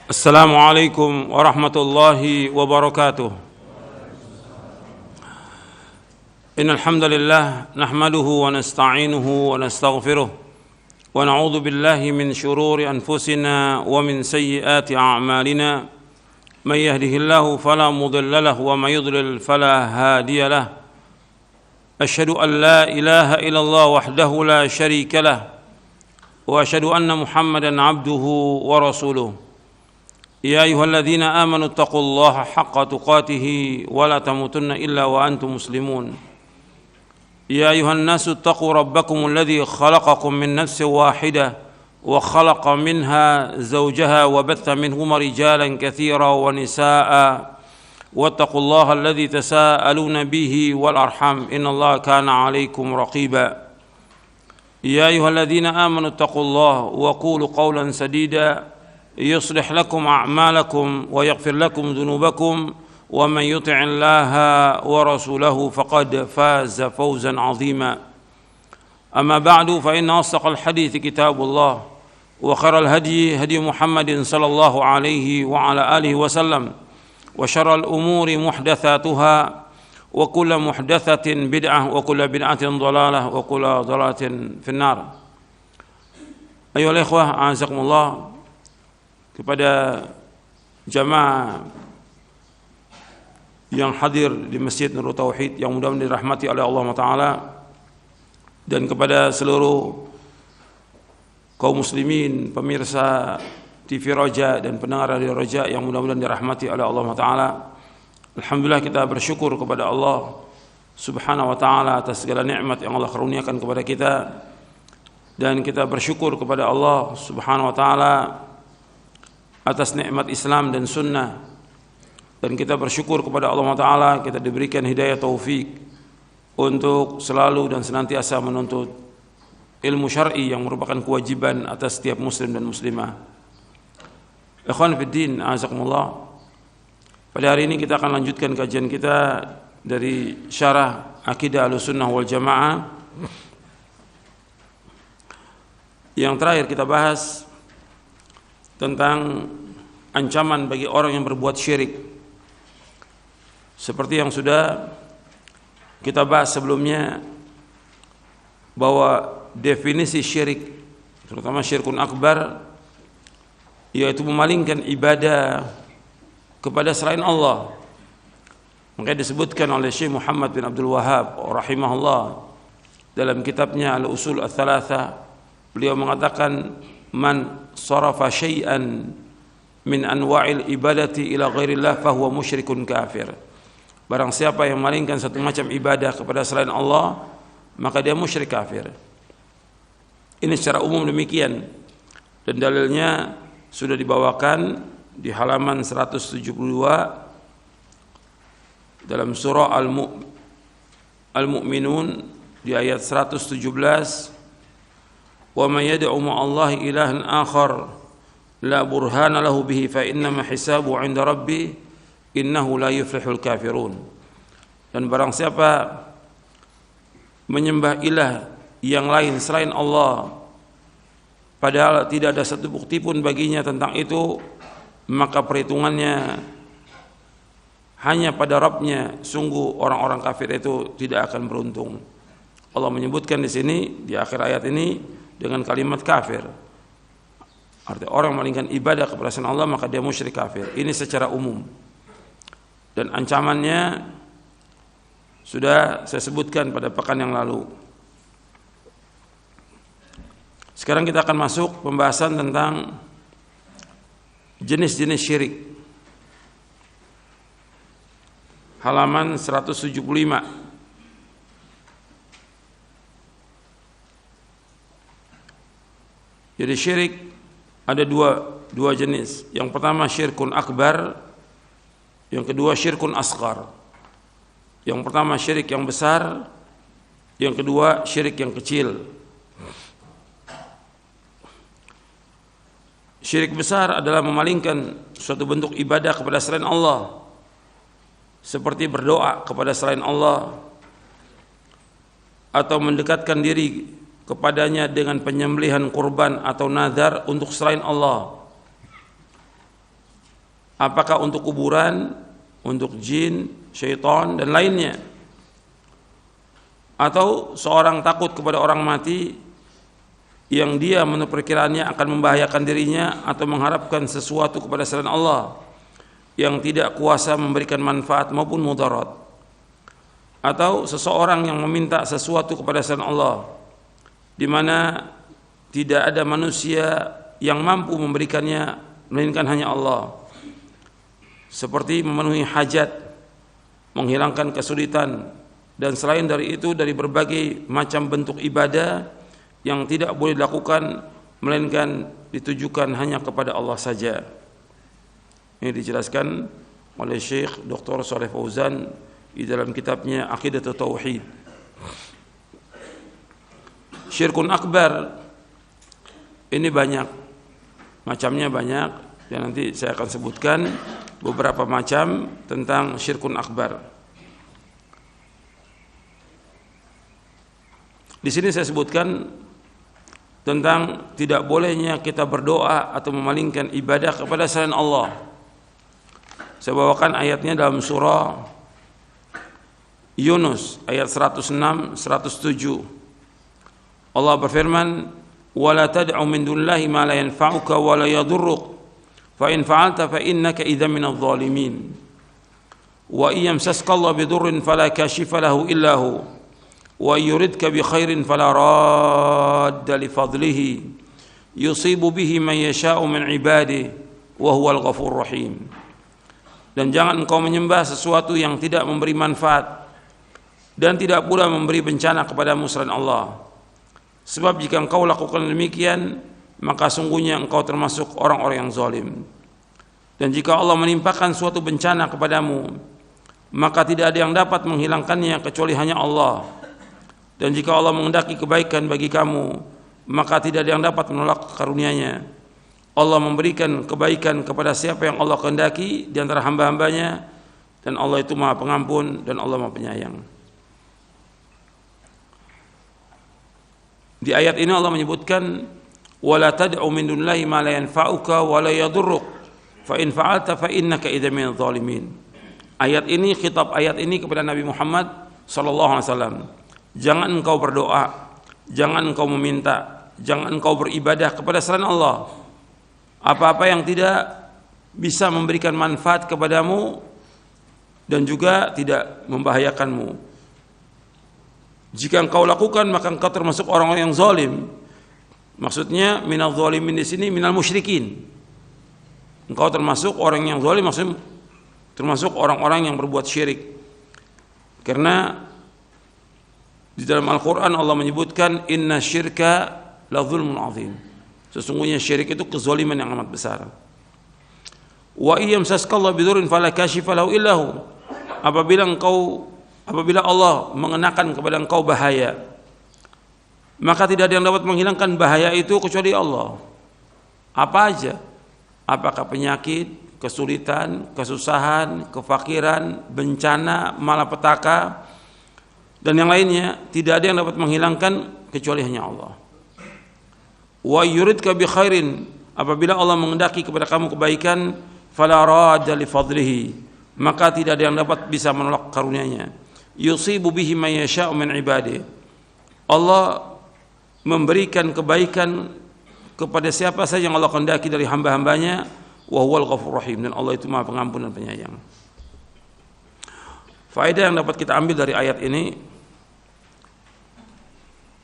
السلام عليكم ورحمة الله وبركاته. إن الحمد لله نحمده ونستعينه ونستغفره ونعوذ بالله من شرور أنفسنا ومن سيئات أعمالنا. من يهده الله فلا مضل له ومن يضلل فلا هادي له. أشهد أن لا إله إلا الله وحده لا شريك له وأشهد أن محمدا عبده ورسوله. يا أيها الذين آمنوا اتقوا الله حق تقاته ولا تموتن إلا وأنتم مسلمون. يا أيها الناس اتقوا ربكم الذي خلقكم من نفس واحدة وخلق منها زوجها وبث منهما رجالا كثيرا ونساء واتقوا الله الذي تساءلون به والأرحام إن الله كان عليكم رقيبا. يا أيها الذين آمنوا اتقوا الله وقولوا قولا سديدا يصلح لكم أعمالكم ويغفر لكم ذنوبكم ومن يطع الله ورسوله فقد فاز فوزا عظيما. أما بعد فإن أصدق الحديث كتاب الله وخير الهدي هدي محمد صلى الله عليه وعلى آله وسلم وشر الأمور محدثاتها وكل محدثة بدعة وكل بدعة ضلالة وكل ضلالة في النار. أيها الإخوة أعزكم الله. Kepada jamaah yang hadir di Masjid Nurul Tauhid yang mudah-mudahan dirahmati oleh Allah Ta'ala, dan kepada seluruh kaum muslimin pemirsa TV Roja dan pendengar Radio Roja yang mudah-mudahan dirahmati oleh Allah Ta'ala. Alhamdulillah, kita bersyukur kepada Allah Subhanahu wa Ta'ala atas segala nikmat yang Allah karuniakan kepada kita, dan kita bersyukur kepada Allah Subhanahu wa Ta'ala atas nikmat Islam dan sunnah, dan kita bersyukur kepada Allah Ta'ala kita diberikan hidayah taufik untuk selalu dan senantiasa menuntut ilmu syar'i yang merupakan kewajiban atas setiap muslim dan muslimah. Ikhwan fiddin, a'azakumullah. Pada hari ini kita akan lanjutkan kajian kita dari syarah Aqidah Ahlussunnah wal Jamaah. Yang terakhir kita bahas tentang ancaman bagi orang yang berbuat syirik. Seperti yang sudah kita bahas sebelumnya, bahwa definisi syirik, terutama syirkun akbar, yaitu memalingkan ibadah kepada selain Allah. Makanya disebutkan oleh Syekh Muhammad bin Abdul Wahhab rahimahullah dalam kitabnya Al-Usul Ats-Tsalatsa, beliau mengatakan, man sarafa syai'an min anwa'il ibadati ila ghairillah fahuwa musyrikun kafir. Barang siapa yang memalingkan satu macam ibadah kepada selain Allah, maka dia musyrik kafir. Ini secara umum demikian, dan dalilnya sudah dibawakan di halaman 172 dalam surah Al-Mu'minun di ayat 117. Wa man yad'u ma'allahi ilahan akhar la burhana lahu bihi fa innama hisabu 'inda rabbi innahu la yuflihul kafirun. Dan barang siapa menyembah ilah yang lain selain Allah, padahal tidak ada satu bukti pun baginya tentang itu, maka perhitungannya hanya pada Rabbnya. Sungguh orang-orang kafir itu tidak akan beruntung. Allah menyebutkan di sini di akhir ayat ini dengan kalimat kafir. Artinya orang memalingkan ibadah kepada selain Allah maka dia musyrik kafir. Ini secara umum. Dan ancamannya sudah saya sebutkan pada pekan yang lalu. Sekarang kita akan masuk pembahasan tentang jenis-jenis syirik. Halaman 175. Jadi syirik ada dua jenis. Yang pertama syirkun akbar, yang kedua syirkun asghar. Yang pertama syirik yang besar, yang kedua syirik yang kecil. Syirik besar adalah memalingkan suatu bentuk ibadah kepada selain Allah, seperti berdoa kepada selain Allah, atau mendekatkan diri kepadanya dengan penyembelihan kurban atau nazar untuk selain Allah. Apakah untuk kuburan, untuk jin, syaitan dan lainnya? Atau seorang takut kepada orang mati yang dia menurut perkiraannya akan membahayakan dirinya atau mengharapkan sesuatu kepada selain Allah yang tidak kuasa memberikan manfaat maupun mudarat. Atau seseorang yang meminta sesuatu kepada selain Allah di mana tidak ada manusia yang mampu memberikannya melainkan hanya Allah, seperti memenuhi hajat, menghilangkan kesulitan, dan selain dari itu dari berbagai macam bentuk ibadah yang tidak boleh dilakukan melainkan ditujukan hanya kepada Allah saja. Ini dijelaskan oleh Syekh Dr. Shalih Fauzan di dalam kitabnya Aqidatut Tauhid. Syirkun akbar ini banyak, macamnya banyak, dan nanti saya akan sebutkan beberapa macam tentang syirkun akbar. Di sini saya sebutkan tentang tidak bolehnya kita berdoa atau memalingkan ibadah kepada selain Allah. Saya bawakan ayatnya dalam surah Yunus ayat 106 107. Allah berfirman, "Wala tad'u min dunillahi ma la yanfa'uka wa la yadurruk, fa in fa'alta fa innaka idzan minadh dhalimin. Wa in yamsaska Allah bidurrin fala kashifa lahu illa hu, wa yuridka bi khairin fala radda li fadlihi, yusibu bihi man yasha'u min ibadihi wa huwal ghafurur rahim." Dan jangan engkau menyembah sesuatu yang tidak memberi manfaat dan tidak pula memberi bencana kepadamu selain Allah. Sebab jika engkau lakukan demikian, maka sungguhnya engkau termasuk orang-orang yang zalim. Dan jika Allah menimpakan suatu bencana kepadamu, maka tidak ada yang dapat menghilangkannya kecuali hanya Allah. Dan jika Allah menghendaki kebaikan bagi kamu, maka tidak ada yang dapat menolak karunia-Nya. Allah memberikan kebaikan kepada siapa yang Allah kehendaki di antara hamba-hambanya, dan Allah itu Maha Pengampun dan Allah Maha Penyayang. Di ayat ini Allah menyebutkan, wala tad'u min dunillahi ma la yanfa'uka wa la yadurruk, fa in fa'alta fa innaka idzan minadh dhalimin. Ayat ini, khitab ayat ini kepada Nabi Muhammad sallallahu alaihi wasallam. Jangan engkau berdoa, jangan engkau meminta, jangan engkau beribadah kepada selain Allah. Apa-apa yang tidak bisa memberikan manfaat kepadamu dan juga tidak membahayakanmu. Jika engkau lakukan, maka engkau termasuk orang-orang yang zalim. Maksudnya minal zalimin di sini minal musyrikin. Engkau termasuk orang yang zalim, maksudnya termasuk orang-orang yang berbuat syirik. Karena di dalam Al-Qur'an Allah menyebutkan inna syirka la zulmun azim. Sesungguhnya syirik itu kezaliman yang amat besar. Wa iyam saskallahu bidurrin fala kashifa lahu illahu. Apabila Allah mengenakan kepada engkau bahaya, maka tidak ada yang dapat menghilangkan bahaya itu kecuali Allah. Apa aja? Apakah penyakit, kesulitan, kesusahan, kefakiran, bencana, malapetaka, dan yang lainnya, tidak ada yang dapat menghilangkan kecuali hanya Allah. Wa yuridka bi khairin, apabila Allah menghendaki kepada kamu kebaikan, fala radda li fadlihi, maka tidak ada yang dapat bisa menolak karunia-Nya. Yusibu bihi man yasha'u min ibadihi, Allah memberikan kebaikan kepada siapa saja yang Allah kehendaki dari hamba-hambanya, wa huwal ghafurur rahim, dan Allah itu Maha Pengampun dan Penyayang. Faedah yang dapat kita ambil dari ayat ini,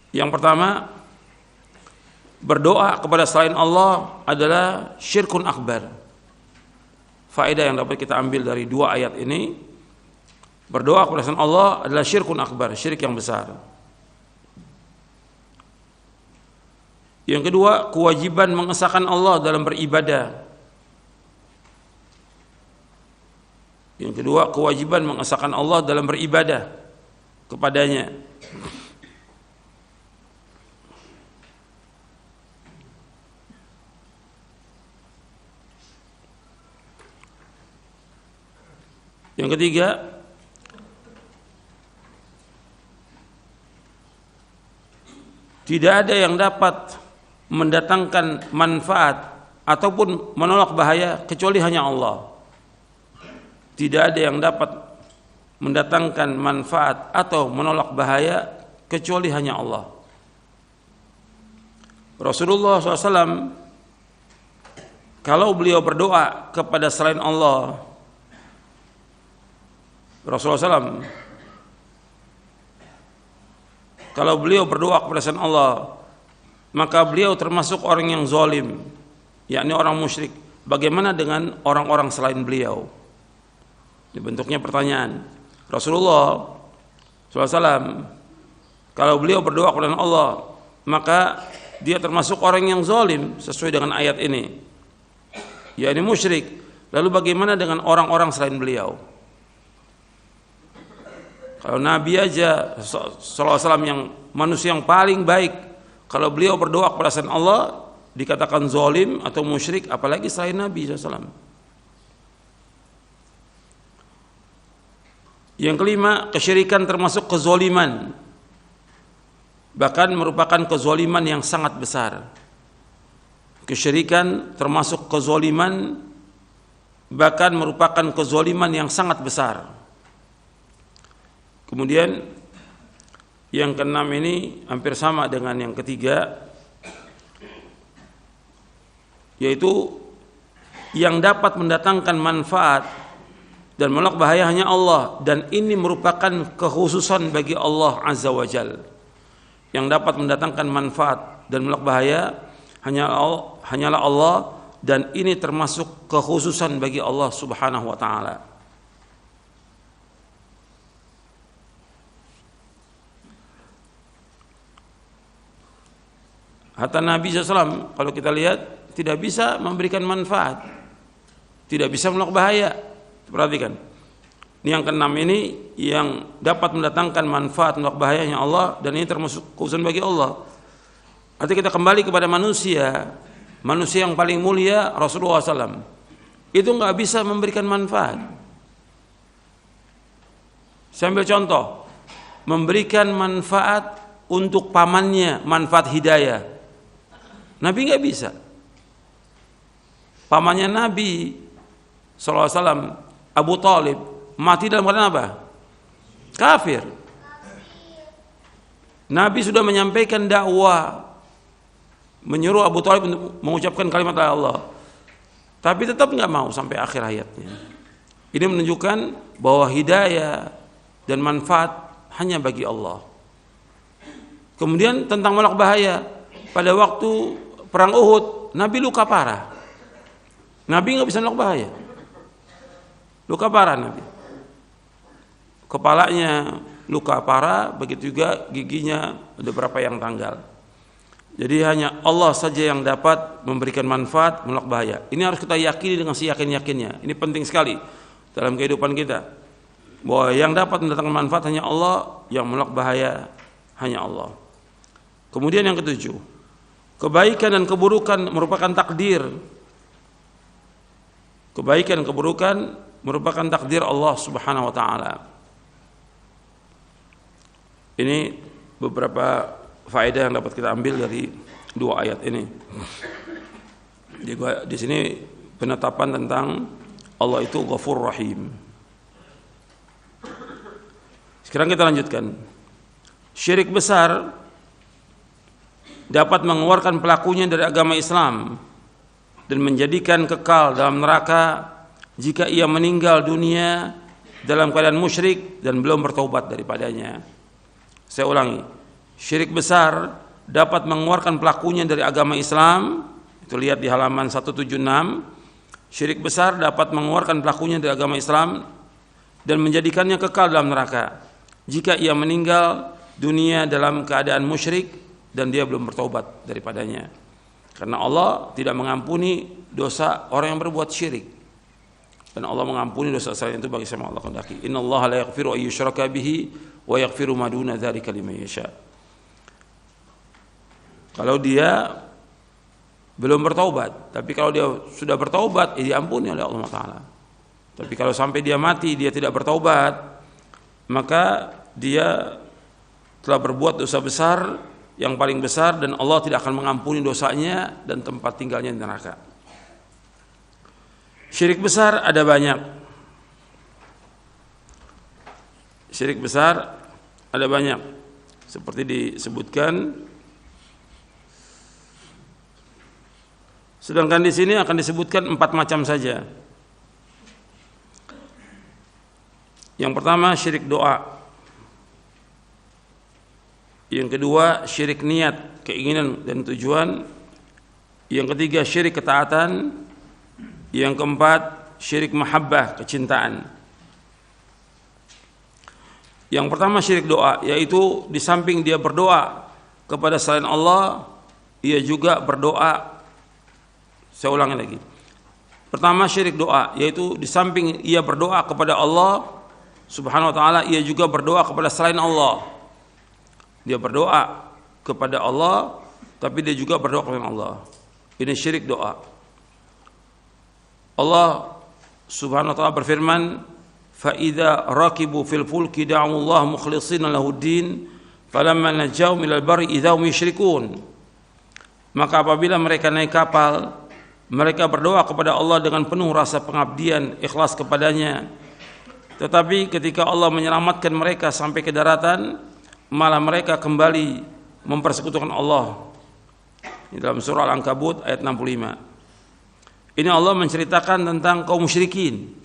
yang pertama, berdoa kepada selain Allah adalah syirkun akbar. Faedah yang dapat kita ambil dari dua ayat ini, berdoa kepada selain Allah adalah syirkun akbar, syirik yang besar. Yang kedua, kewajiban mengesahkan Allah dalam beribadah. Yang kedua, kewajiban mengesahkan Allah dalam beribadah kepadanya. Yang ketiga, tidak ada yang dapat mendatangkan manfaat ataupun menolak bahaya kecuali hanya Allah. tidak ada yang dapat mendatangkan manfaat atau menolak bahaya kecuali hanya Allah. Rasulullah SAW kalau beliau berdoa kepada selain Allah, Rasulullah SAW kalau beliau berdoa kepada selain Allah, maka beliau termasuk orang yang zalim, yakni orang musyrik. Bagaimana dengan orang-orang selain beliau? Ini bentuknya pertanyaan. Rasulullah SAW kalau beliau berdoa kepada Allah, maka dia termasuk orang yang zalim sesuai dengan ayat ini, yakni musyrik. Lalu bagaimana dengan orang-orang selain beliau? Kalau Nabi aja SAW yang manusia yang paling baik, kalau beliau berdoa kepada selain Allah dikatakan zalim atau musyrik, apalagi selain Nabi SAW. Yang kelima, kesyirikan termasuk kezaliman, bahkan merupakan kezaliman yang sangat besar. Kesyirikan termasuk kezaliman, bahkan merupakan kezaliman yang sangat besar. Kemudian yang keenam ini hampir sama dengan yang ketiga, yaitu yang dapat mendatangkan manfaat dan menolak bahaya hanya Allah, dan ini merupakan kekhususan bagi Allah Azza wa Jalla. Yang dapat mendatangkan manfaat dan menolak bahaya hanyalah Allah, dan ini termasuk kekhususan bagi Allah Subhanahu wa taala. Hatta Nabi SAW kalau kita lihat tidak bisa memberikan manfaat, tidak bisa menolak bahaya. Perhatikan, ini yang keenam ini yang dapat mendatangkan manfaat menolak bahayanya Allah, dan ini termasuk khususan bagi Allah. Artinya kita kembali kepada manusia yang paling mulia Rasulullah SAW, itu nggak bisa memberikan manfaat. Saya ambil contoh, memberikan manfaat untuk pamannya, manfaat hidayah, Nabi nggak bisa. Pamannya Nabi SAW, Abu Talib, mati dalam keadaan apa? Kafir. Nabi sudah menyampaikan dakwah, menyuruh Abu Talib untuk mengucapkan kalimat la ilaha illallah, tapi tetap nggak mau sampai akhir hayatnya. Ini menunjukkan bahwa hidayah dan manfaat hanya bagi Allah. Kemudian tentang menolak bahaya, pada waktu perang Uhud, Nabi luka parah. Nabi nggak bisa menolak bahaya, luka parah Nabi. Kepalanya luka parah, begitu juga giginya ada beberapa yang tanggal. Jadi hanya Allah saja yang dapat memberikan manfaat, menolak bahaya. Ini harus kita yakini dengan seyakin-yakinnya. Ini penting sekali dalam kehidupan kita, bahwa yang dapat mendatangkan manfaat hanya Allah, yang menolak bahaya hanya Allah. Kemudian yang ketujuh, kebaikan dan keburukan merupakan takdir. Kebaikan dan keburukan merupakan takdir Allah Subhanahu wa taala. Ini beberapa faedah yang dapat kita ambil dari dua ayat ini. Jadi di sini penetapan tentang Allah itu Ghafur Rahim. Sekarang kita lanjutkan. Syirik besar dapat mengeluarkan pelakunya dari agama Islam dan menjadikan kekal dalam neraka jika ia meninggal dunia dalam keadaan musyrik dan belum bertaubat daripadanya. Saya ulangi, syirik besar dapat mengeluarkan pelakunya dari agama Islam. Itu lihat di halaman 176. Syirik besar dapat mengeluarkan pelakunya dari agama Islam dan menjadikannya kekal dalam neraka jika ia meninggal dunia dalam keadaan musyrik dan dia belum bertaubat daripadanya. Karena Allah tidak mengampuni dosa orang yang berbuat syirik, dan Allah mengampuni dosa selain itu bagi siapa Allah kehendaki. Innallaha la yaghfiru an yushraka bihi wa yaghfiru ma duna dzalika liman yasha. Kalau dia belum bertaubat, tapi kalau dia sudah bertaubat, diampuni oleh Allah Taala. Tapi kalau sampai dia mati dia tidak bertaubat, maka dia telah berbuat dosa besar, yang paling besar, dan Allah tidak akan mengampuni dosanya dan tempat tinggalnya di neraka. Syirik besar ada banyak. Syirik besar ada banyak, seperti disebutkan. Sedangkan di sini akan disebutkan 4 macam saja. Yang pertama syirik doa. Yang kedua syirik niat, keinginan dan tujuan. Yang ketiga syirik ketaatan. Yang keempat syirik mahabbah, kecintaan. Yang pertama syirik doa, yaitu di samping dia berdoa kepada selain Allah, ia juga berdoa. Saya ulangi lagi. Pertama syirik doa, yaitu di samping ia berdoa kepada Allah Subhanahu wa taala, ia juga berdoa kepada selain Allah. Dia berdoa kepada Allah, tapi dia juga berdoa kepada Allah. Ini syirik doa. Allah Subhanahu wa taala berfirman, فَإِذَا رَكِبُوا فِي الْفُلْكِ دَعُوا اللَّهَ مُخْلِصِينَ لَهُ الدِّينَ فَلَمَّا نَجَّاهُمْ إِلَى الْبَرِّ إِذَا هُمْ يُشْرِكُونَ. Maka apabila mereka naik kapal, mereka berdoa kepada Allah dengan penuh rasa pengabdian, ikhlas kepadanya. Tetapi ketika Allah menyelamatkan mereka sampai ke daratan, malah mereka kembali mempersekutukan Allah. Ini dalam surah Al-Ankabut ayat 65. Ini Allah menceritakan tentang kaum musyrikin.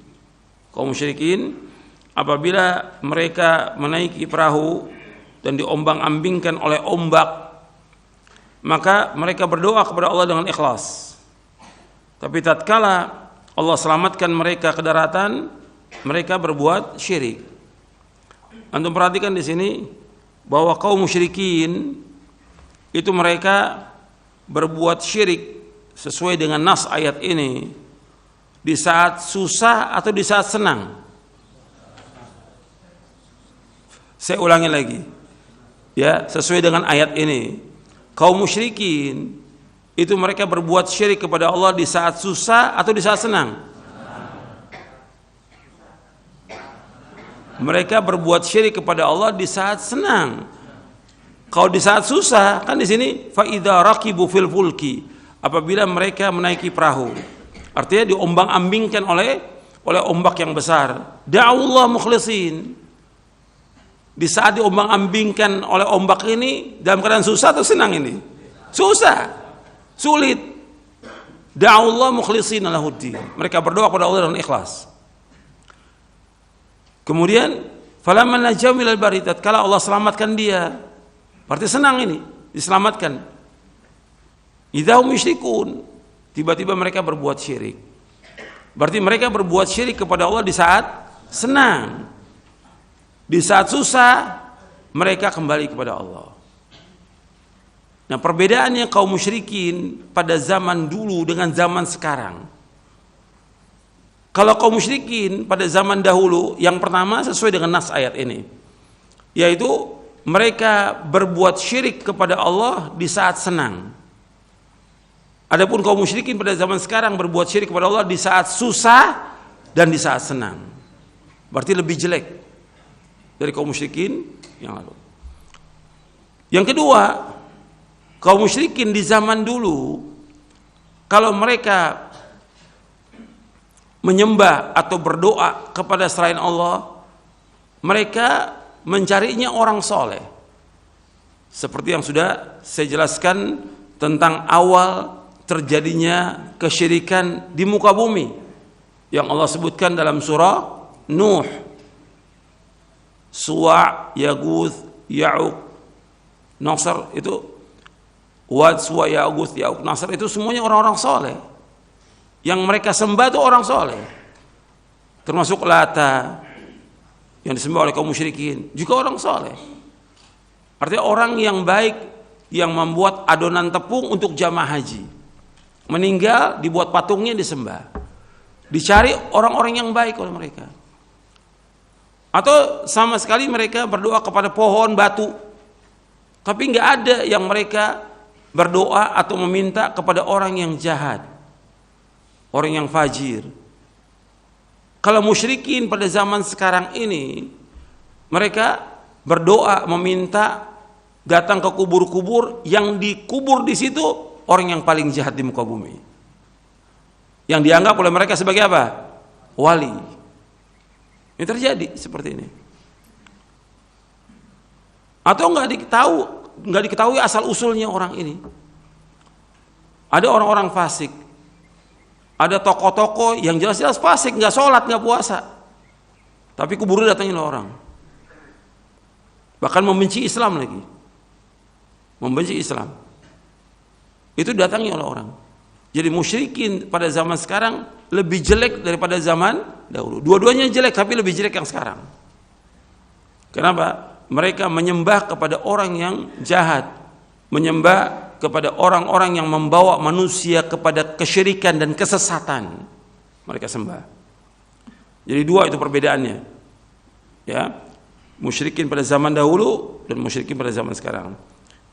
Kaum musyrikin apabila mereka menaiki perahu dan diombang-ambingkan oleh ombak, maka mereka berdoa kepada Allah dengan ikhlas. Tapi tatkala Allah selamatkan mereka ke daratan, mereka berbuat syirik. Antum perhatikan di sini bahwa kaum musyrikin itu mereka berbuat syirik sesuai dengan nas ayat ini di saat susah atau di saat senang. Saya ulangi lagi. Ya, sesuai dengan ayat ini. Kaum musyrikin itu mereka berbuat syirik kepada Allah di saat susah atau di saat senang. Mereka berbuat syirik kepada Allah di saat senang. Kalau di saat susah, kan di sini fa idza raqibu fil fulki, apabila mereka menaiki perahu. Artinya diombang-ambingkan oleh ombak yang besar. Da'ullah mukhlisin. Di saat diombang-ambingkan oleh ombak ini dalam keadaan susah atau senang ini? Susah, sulit. Da'ullah mukhlisin lahuddin. Mereka berdoa kepada Allah dengan ikhlas. Kemudian falamma najahum ilal barri, tatkala Allah selamatkan dia, berarti senang ini, diselamatkan. Idzahum yusyrikun, tiba-tiba mereka berbuat syirik. Berarti mereka berbuat syirik kepada Allah di saat senang. Di saat susah mereka kembali kepada Allah. Nah, perbedaannya kaum musyrikin pada zaman dulu dengan zaman sekarang. Kalau kaum musyrikin pada zaman dahulu, yang pertama sesuai dengan nas ayat ini, yaitu mereka berbuat syirik kepada Allah di saat senang. Adapun kaum musyrikin pada zaman sekarang berbuat syirik kepada Allah di saat susah dan di saat senang. Berarti lebih jelek dari kaum musyrikin yang lalu. Yang kedua, kaum musyrikin di zaman dulu, kalau mereka menyembah atau berdoa kepada selain Allah, mereka mencarinya orang soleh. Seperti yang sudah saya jelaskan tentang awal terjadinya kesyirikan di muka bumi yang Allah sebutkan dalam surah Nuh. Suwa', Yaguth, Ya'uq, Nasr, itu Wad, Suwa', Yaguth, Ya'uq, Nasr, itu semuanya orang-orang soleh. Yang mereka sembah itu orang soleh, termasuk Lata yang disembah oleh kaum musyrikin juga orang soleh. Artinya orang yang baik, yang membuat adonan tepung untuk jamaah haji, meninggal dibuat patungnya disembah, dicari orang-orang yang baik oleh mereka. Atau sama sekali mereka berdoa kepada pohon, batu, tapi nggak ada yang mereka berdoa atau meminta kepada orang yang jahat, orang yang fajir. Kalau musyrikin pada zaman sekarang ini, mereka berdoa meminta datang ke kubur-kubur yang dikubur di situ orang yang paling jahat di muka bumi, yang dianggap oleh mereka sebagai apa? Wali. Ini terjadi seperti ini. Atau nggak diketahui asal usulnya orang ini. Ada orang-orang fasik, ada tokoh-tokoh yang jelas-jelas fasik, nggak sholat, nggak puasa, tapi kuburnya datangin orang, bahkan membenci Islam lagi, membenci Islam. Itu datangi oleh orang. Jadi musyrikin pada zaman sekarang lebih jelek daripada zaman dahulu. Dua-duanya jelek, tapi lebih jelek yang sekarang. Kenapa? Mereka menyembah kepada orang yang jahat, menyembah kepada orang-orang yang membawa manusia kepada kesyirikan dan kesesatan. Mereka sembah. Jadi dua itu perbedaannya. Ya, musyrikin pada zaman dahulu dan musyrikin pada zaman sekarang.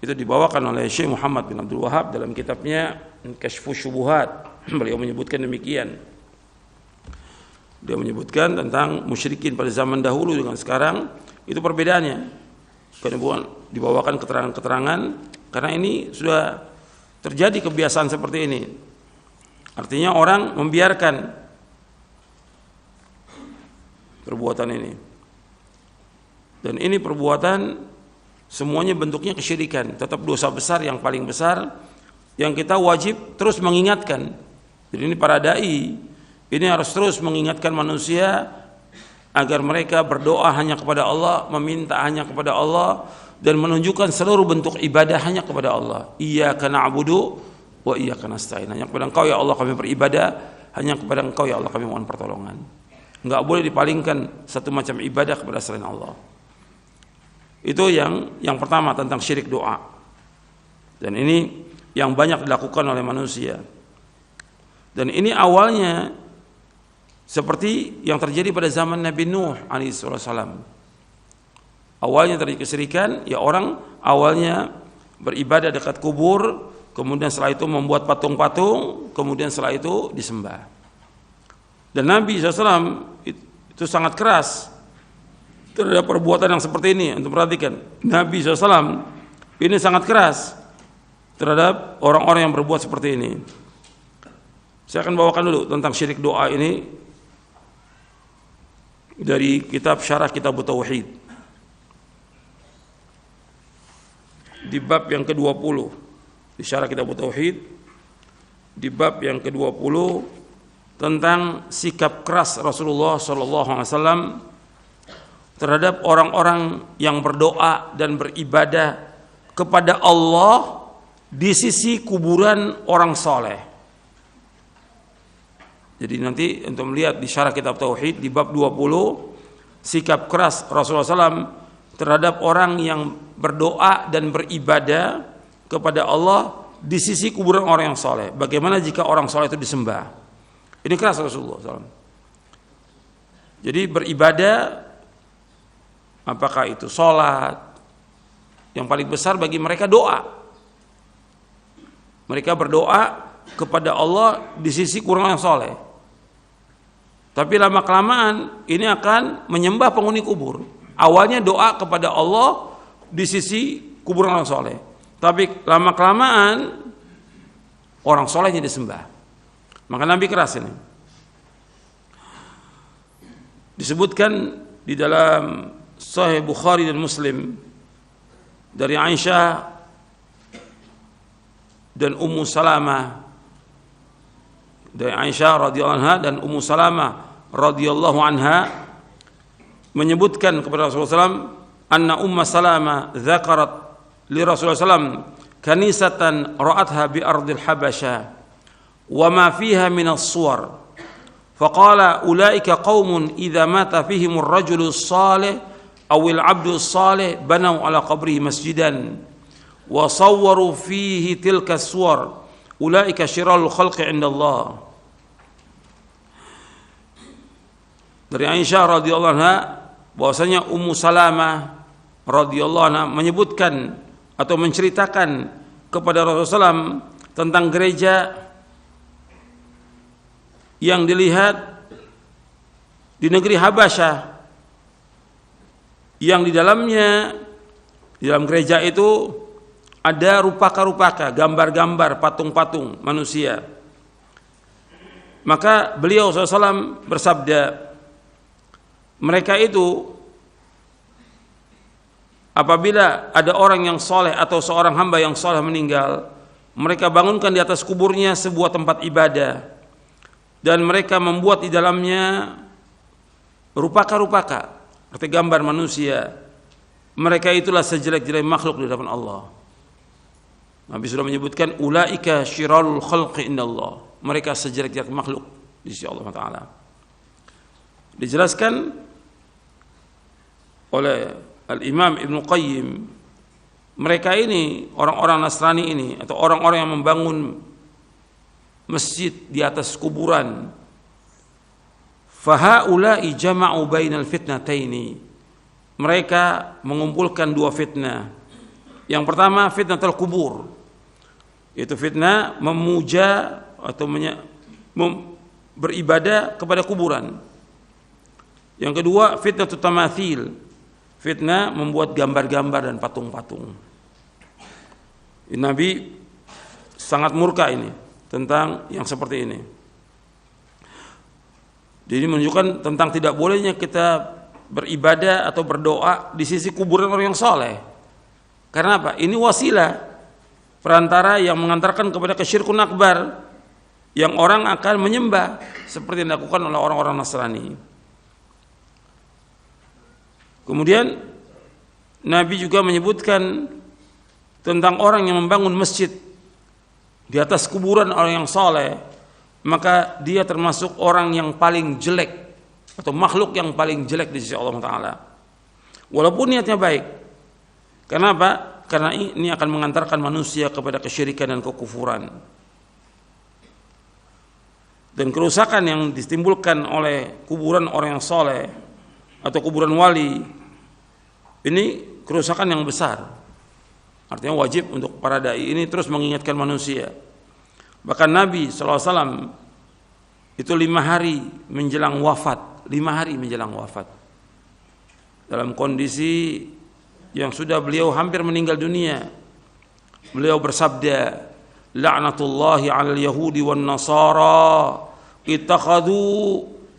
Itu dibawakan oleh Syekh Muhammad bin Abdul Wahhab dalam kitabnya Kashfus Syubuhat. Beliau menyebutkan demikian. Dia menyebutkan tentang musyrikin pada zaman dahulu dengan sekarang, itu perbedaannya. Kemudian dibawakan keterangan-keterangan karena ini sudah terjadi kebiasaan seperti ini. Artinya orang membiarkan perbuatan ini. Dan ini perbuatan semuanya bentuknya kesyirikan, tetap dosa besar yang paling besar yang kita wajib terus mengingatkan. Jadi ini para dai ini harus terus mengingatkan manusia agar mereka berdoa hanya kepada Allah, meminta hanya kepada Allah, dan menunjukkan seluruh bentuk ibadah hanya kepada Allah. Iyyaka na'budu wa iyyaka nasta'in. Hanya kepada Engkau ya Allah kami beribadah, hanya kepada Engkau ya Allah kami mohon pertolongan. Enggak boleh dipalingkan satu macam ibadah kepada selain Allah. Itu yang pertama tentang syirik doa. Dan ini yang banyak dilakukan oleh manusia. Dan ini awalnya seperti yang terjadi pada zaman Nabi Nuh alaihi salam. Awalnya terjadi kesyirikan, ya orang awalnya beribadah dekat kubur, kemudian setelah itu membuat patung-patung, kemudian setelah itu disembah. Dan Nabi SAW itu sangat keras terhadap perbuatan yang seperti ini. Untuk perhatikan, Nabi SAW ini sangat keras terhadap orang-orang yang berbuat seperti ini. Saya akan bawakan dulu tentang syirik doa ini dari kitab Syarah Kitab Tauhid di bab yang ke-20. Di Syarah Kitab Tauhid di bab yang ke-20 tentang sikap keras Rasulullah SAW terhadap orang-orang yang berdoa dan beribadah kepada Allah di sisi kuburan orang soleh. Jadi nanti untuk melihat di Syarah Kitab Tauhid di bab 20 sikap keras Rasulullah SAW terhadap orang yang berdoa dan beribadah kepada Allah di sisi kuburan orang yang soleh. Bagaimana jika orang soleh itu disembah? Ini keras Rasulullah SAW. Jadi beribadah, apakah itu sholat, yang paling besar bagi mereka doa. Mereka berdoa kepada Allah di sisi kuburan orang yang soleh. Tapi lama-kelamaan ini akan menyembah penghuni kubur. Awalnya doa kepada Allah di sisi kuburan orang soleh. Tapi lama-kelamaan orang solehnya disembah. Maka Nabi keras ini. Disebutkan di dalam Sahih Bukhari dan Muslim dari Aisyah dan Ummu Salamah, dari Aisyah radhiyallahu anha dan Ummu Salamah radhiyallahu anha menyebutkan kepada Rasulullah SAW, anna Ummu Salamah dzakarat li Rasulullah SAW kanisatan ra'atha bi ardil Habasyah wa ma fiha min as-suwar faqala ulaika qaumun idza mata fihim ar-rajulu as-salih aw al-'abdu as-salih banaw ala qabrihi masjidan wa sawwaru fihi tilka as-suwar ulaika syirarul khalqi 'inda Allah. Dari Aisyah radhiyallahu anha bahwasanya Ummu Salamah radhiyallahu anha menyebutkan atau menceritakan kepada Rasulullah SAW tentang gereja yang dilihat di negeri Habasyah, yang di dalamnya, di dalam gereja itu ada rupaka-rupaka, gambar-gambar, patung-patung manusia. Maka beliau SAW bersabda, mereka itu apabila ada orang yang soleh atau seorang hamba yang soleh meninggal, mereka bangunkan di atas kuburnya sebuah tempat ibadah dan mereka membuat di dalamnya rupaka-rupaka, arti gambar manusia. Mereka itulah sejelek-jelek makhluk di hadapan Allah. Nabi sudah menyebutkan ulaika syirarul khalqi indallah. Mereka sejelek-jelek makhluk di sisi Allah Taala. Dijelaskan oleh Al-Imam Ibnu Qayyim, mereka ini orang-orang Nasrani ini atau orang-orang yang membangun masjid di atas kuburan, fahaula'i jama'u bainal fitnataini. Mereka mengumpulkan dua fitnah. Yang pertama fitnatul kubur, yaitu fitnah memuja atau beribadah kepada kuburan. Yang kedua fitnatul tamathil, fitnah membuat gambar-gambar dan patung-patung. Nabi sangat murka ini tentang yang seperti ini. Jadi menunjukkan tentang tidak bolehnya kita beribadah atau berdoa di sisi kuburan orang yang soleh. Karena apa? Ini wasilah perantara yang mengantarkan kepada kesyirkun akbar, yang orang akan menyembah seperti yang dilakukan oleh orang-orang Nasrani. Kemudian Nabi juga menyebutkan tentang orang yang membangun masjid di atas kuburan orang yang soleh, maka dia termasuk orang yang paling jelek atau makhluk yang paling jelek di sisi Allah Ta'ala, walaupun niatnya baik. Kenapa? Karena ini akan mengantarkan manusia kepada kesyirikan dan kekufuran. Dan kerusakan yang ditimbulkan oleh kuburan orang yang soleh atau kuburan wali, ini kerusakan yang besar. Artinya wajib untuk para dai ini terus mengingatkan manusia. Bahkan Nabi SAW itu 5 hari menjelang wafat, 5 hari menjelang wafat, dalam kondisi yang sudah beliau hampir meninggal dunia, beliau bersabda, la'natullahi 'alal yahudi wan nasara ittakhadhu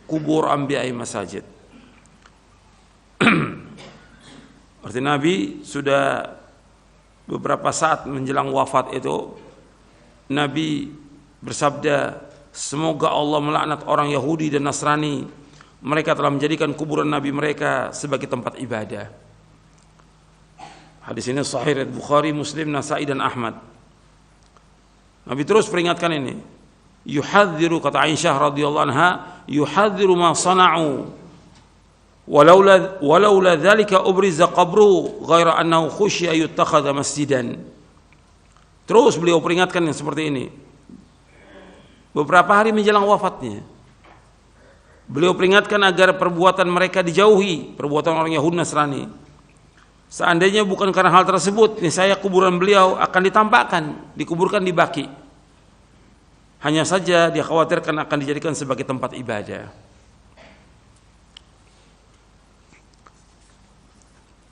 kubur anbiya'i masajid. Arti Nabi sudah beberapa saat menjelang wafat itu, Nabi bersabda, semoga Allah melaknat orang Yahudi dan Nasrani, mereka telah menjadikan kuburan Nabi mereka sebagai tempat ibadah. Hadis ini sahih Bukhari, Muslim, Nasai dan Ahmad. Nabi terus peringatkan ini, yuhadziru, kata Aisyah radhiyallahu anha, yuhadziru ma sana'u walaula dzalika ubriza qabru ghaira annahu khusyiya yuttakhadha masjidan. Terus beliau peringatkan yang seperti ini. Beberapa hari menjelang wafatnya, beliau peringatkan agar perbuatan mereka dijauhi, perbuatan orang Yahudi Nasrani. Seandainya bukan karena hal tersebut, niscaya kuburan beliau akan ditampakkan, dikuburkan di Baqi. Hanya saja dia khawatirkan akan dijadikan sebagai tempat ibadah.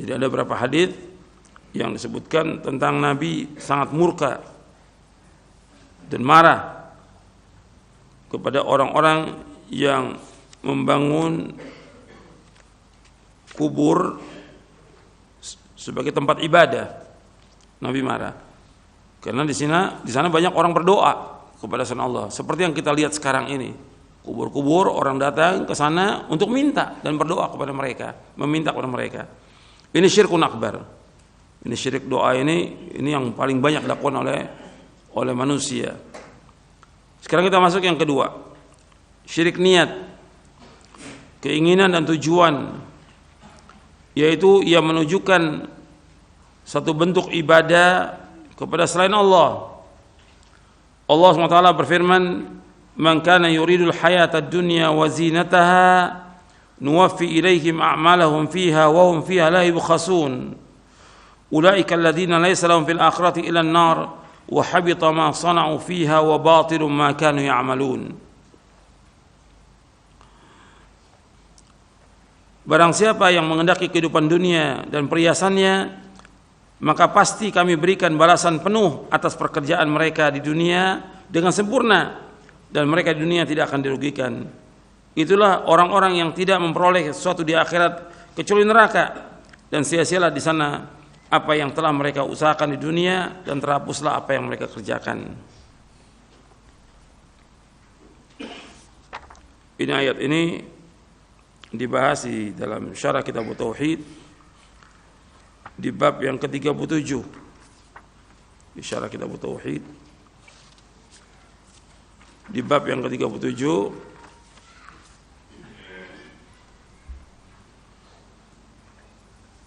Jadi ada beberapa hadis yang disebutkan tentang Nabi sangat murka dan marah kepada orang-orang yang membangun kubur sebagai tempat ibadah. Nabi marah karena di sana banyak orang berdoa kepada selain Allah, seperti yang kita lihat sekarang ini. Kubur-kubur orang datang ke sana untuk minta dan berdoa kepada mereka, meminta kepada mereka. Ini syirkun akbar. Ini syirik doa ini yang paling banyak dilakukan oleh manusia. Sekarang kita masuk yang kedua. Syirik niat. Keinginan dan tujuan, yaitu ia menunjukkan satu bentuk ibadah kepada selain Allah. Allah SWT berfirman, "Man kana yuridul hayatad dunya wa zinataha nuwaffi ilaihim a'malahum fiha wa hum fiha la yubkhasun ulaika alladziina laysa lahum fil akhirati illa an-nar wa habita ma sana'u fiha wa batilun ma kanu ya'malun." Barang siapa yang menghendaki kehidupan dunia dan perhiasannya, maka pasti kami berikan balasan penuh atas pekerjaan mereka di dunia dengan sempurna, dan mereka di dunia tidak akan dirugikan. Itulah orang-orang yang tidak memperoleh sesuatu di akhirat kecuali neraka, dan sia-sialah di sana apa yang telah mereka usahakan di dunia, dan terhapuslah apa yang mereka kerjakan. Ini ayat ini dibahas di dalam syarah kitab Tauhid di bab yang ke-37. Di syarah kitab Tauhid di bab yang ke-37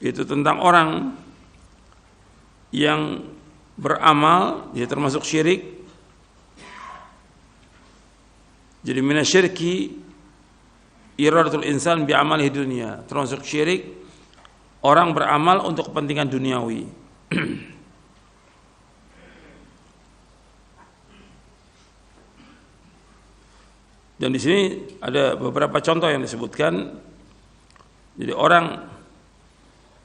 itu tentang orang yang beramal, dia termasuk syirik. Jadi minasyirki iradatul insan bi'amalihi dunia, termasuk syirik orang beramal untuk kepentingan duniawi. Dan di sini ada beberapa contoh yang disebutkan. Jadi orang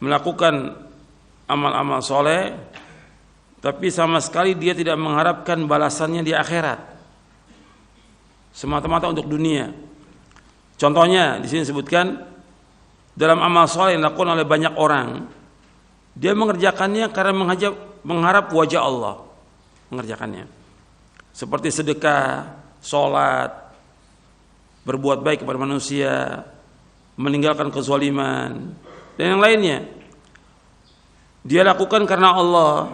melakukan amal-amal soleh, tapi sama sekali dia tidak mengharapkan balasannya di akhirat, semata-mata untuk dunia. Contohnya di sini disebutkan dalam amal soleh yang dilakukan oleh banyak orang, dia mengerjakannya karena mengharap wajah Allah, mengerjakannya seperti sedekah, sholat, berbuat baik kepada manusia, meninggalkan kezaliman, dan yang lainnya. Dia lakukan karena Allah,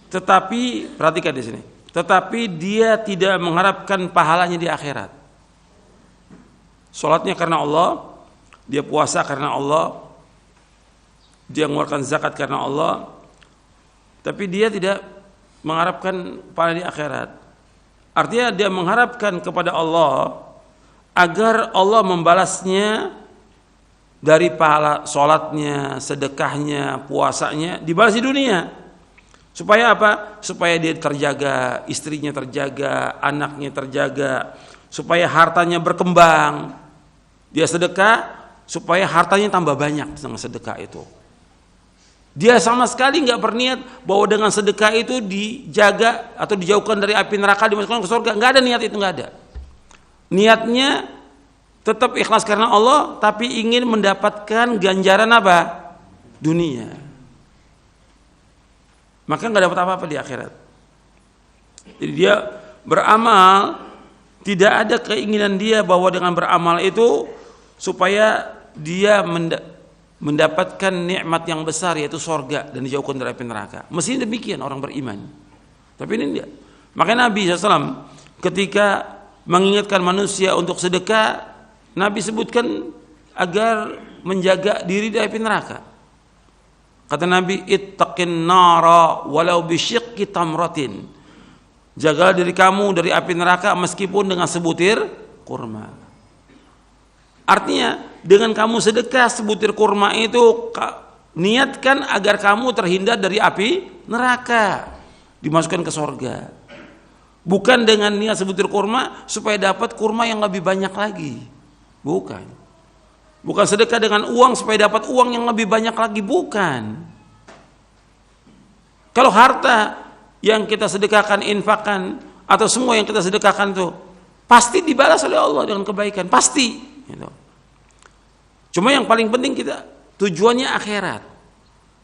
tetapi perhatikan di sini, tetapi dia tidak mengharapkan pahalanya di akhirat. Salatnya karena Allah, dia puasa karena Allah, dia mengeluarkan zakat karena Allah, tapi dia tidak mengharapkan pahala di akhirat. Artinya dia mengharapkan kepada Allah agar Allah membalasnya dari pahala sholatnya, sedekahnya, puasanya, dibalas di dunia. Supaya apa? Supaya dia terjaga, istrinya terjaga, anaknya terjaga, supaya hartanya berkembang. Dia sedekah supaya hartanya tambah banyak dengan sedekah itu. Dia sama sekali nggak berniat bahwa dengan sedekah itu dijaga atau dijauhkan dari api neraka, dimasukkan ke surga. Nggak ada niat itu, nggak ada. Niatnya tetap ikhlas karena Allah, tapi ingin mendapatkan ganjaran apa? Dunia. Maka nggak dapat apa-apa di akhirat. Jadi dia beramal, tidak ada keinginan dia bahwa dengan beramal itu supaya dia mendapatkan nikmat yang besar, yaitu surga, dan dijauhkan dari api neraka. Mestinya demikian orang beriman. Tapi ini tidak. Makanya Nabi SAW ketika mengingatkan manusia untuk sedekah, Nabi sebutkan agar menjaga diri dari api neraka. Kata Nabi, ittaqin nara walau bisyiqqi tamratin. Jaga diri kamu dari api neraka meskipun dengan sebutir kurma. Artinya dengan kamu sedekah sebutir kurma itu, niatkan agar kamu terhindar dari api neraka, dimasukkan ke surga. Bukan dengan niat sebutir kurma supaya dapat kurma yang lebih banyak lagi. Bukan. Bukan sedekah dengan uang supaya dapat uang yang lebih banyak lagi. Bukan. Kalau harta yang kita sedekahkan, infakkan, atau semua yang kita sedekahkan itu pasti dibalas oleh Allah dengan kebaikan. Pasti gitu. Cuma yang paling penting kita tujuannya akhirat.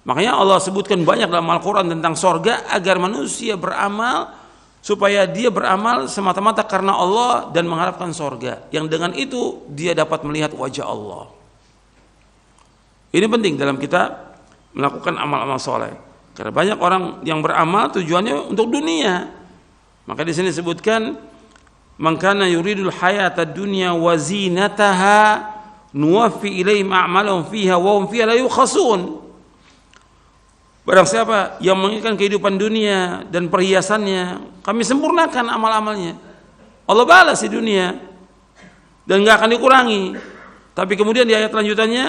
Makanya Allah sebutkan banyak dalam Al-Quran tentang sorga, agar manusia beramal supaya dia beramal semata-mata karena Allah dan mengharapkan sorga, yang dengan itu dia dapat melihat wajah Allah. Ini penting dalam kita melakukan amal-amal soleh, karena banyak orang yang beramal tujuannya untuk dunia. Maka di sini disebutkan, man kana yuridul hayata dunya wa zinataha nuwaffi ilaihim a'malahum fiha wa hum fiha la yukhasun. Barang siapa yang menginginkan kehidupan dunia dan perhiasannya, kami sempurnakan amal-amalnya. Allah balas di dunia dan enggak akan dikurangi. Tapi kemudian di ayat lanjutannya,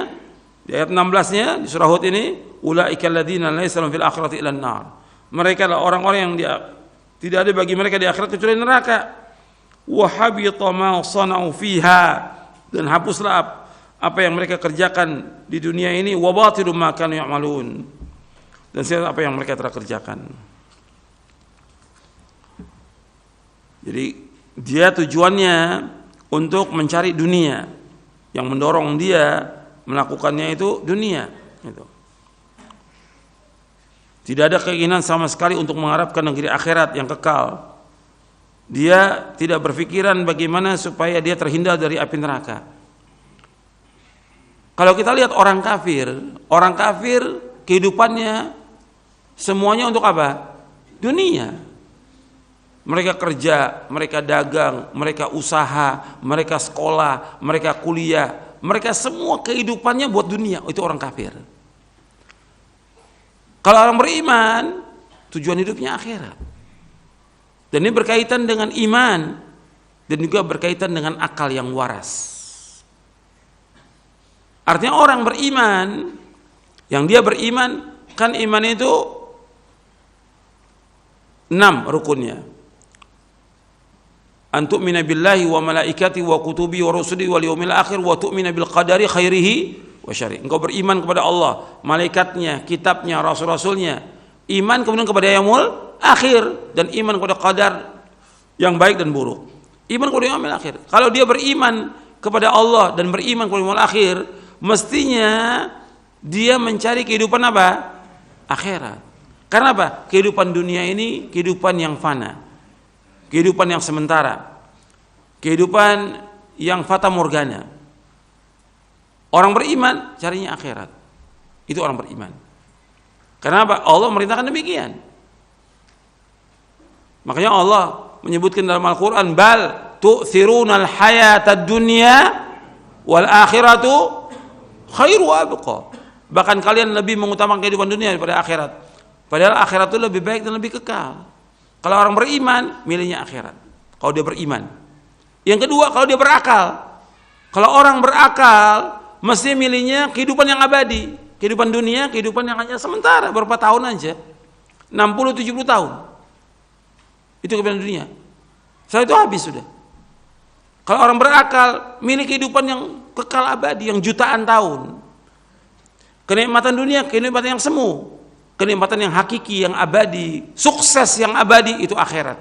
di ayat 16-nya di surah Hud ini, ulaikal ladzina laisa lahum fil akhirati illa an-nar. Mereka adalah orang-orang yang tidak ada bagi mereka di akhirat kecuali neraka. Wa habita ma sana'u fiha, dan hapuslah apa yang mereka kerjakan di dunia ini, wa batilu ma kanu ya'malun, dan siapa apa yang mereka telah kerjakan. Jadi dia tujuannya untuk mencari dunia, yang mendorong dia melakukannya itu dunia. Gitu. Tidak ada keinginan sama sekali untuk mengharapkan negeri akhirat yang kekal. Dia tidak berpikiran bagaimana supaya dia terhindar dari api neraka. Kalau kita lihat orang kafir kehidupannya semuanya untuk apa? Dunia. Mereka kerja, mereka dagang, mereka usaha, mereka sekolah, mereka kuliah, mereka semua kehidupannya buat dunia. Itu orang kafir. Kalau orang beriman, tujuan hidupnya akhirat. Dan ini berkaitan dengan iman dan juga berkaitan dengan akal yang waras. Artinya orang beriman, yang dia beriman, kan iman itu 6 rukunnya. An tu'mina billahi wa malaikati wa kutubi wa rusuli wal yaumil akhir wa tu'mina bil qadari khairihi wa syarri. Engkau beriman kepada Allah, malaikatnya, kitabnya, rasul-rasulnya. Iman kemudian kepada yaumul akhir dan iman kepada qadar yang baik dan buruk. Iman kepada yaumil akhir. Kalau dia beriman kepada Allah dan beriman kepada yaumil akhir, mestinya dia mencari kehidupan apa? Akhirat. Karena apa? Kehidupan dunia ini kehidupan yang fana, kehidupan yang sementara, kehidupan yang fata morgana. Orang beriman carinya akhirat. Itu orang beriman. Karena apa? Allah merintahkan demikian. Makanya Allah menyebutkan dalam Al-Quran, bal tu'thirunal hayatad dunya wal akhiratu khairu abqa. Bahkan kalian lebih mengutamakan kehidupan dunia daripada akhirat. Padahal akhirat itu lebih baik dan lebih kekal. Kalau orang beriman, milihnya akhirat. Kalau dia beriman. Yang kedua, kalau dia berakal. Kalau orang berakal, mesti milihnya kehidupan yang abadi. Kehidupan dunia, kehidupan yang hanya sementara, beberapa tahun aja. 60-70 tahun. Itu kehidupan dunia. Setelah itu habis sudah. Kalau orang berakal, milih kehidupan yang kekal abadi, yang jutaan tahun. Kenikmatan dunia, kenikmatan yang semu. Kenikmatan yang hakiki, yang abadi, sukses yang abadi, itu akhirat.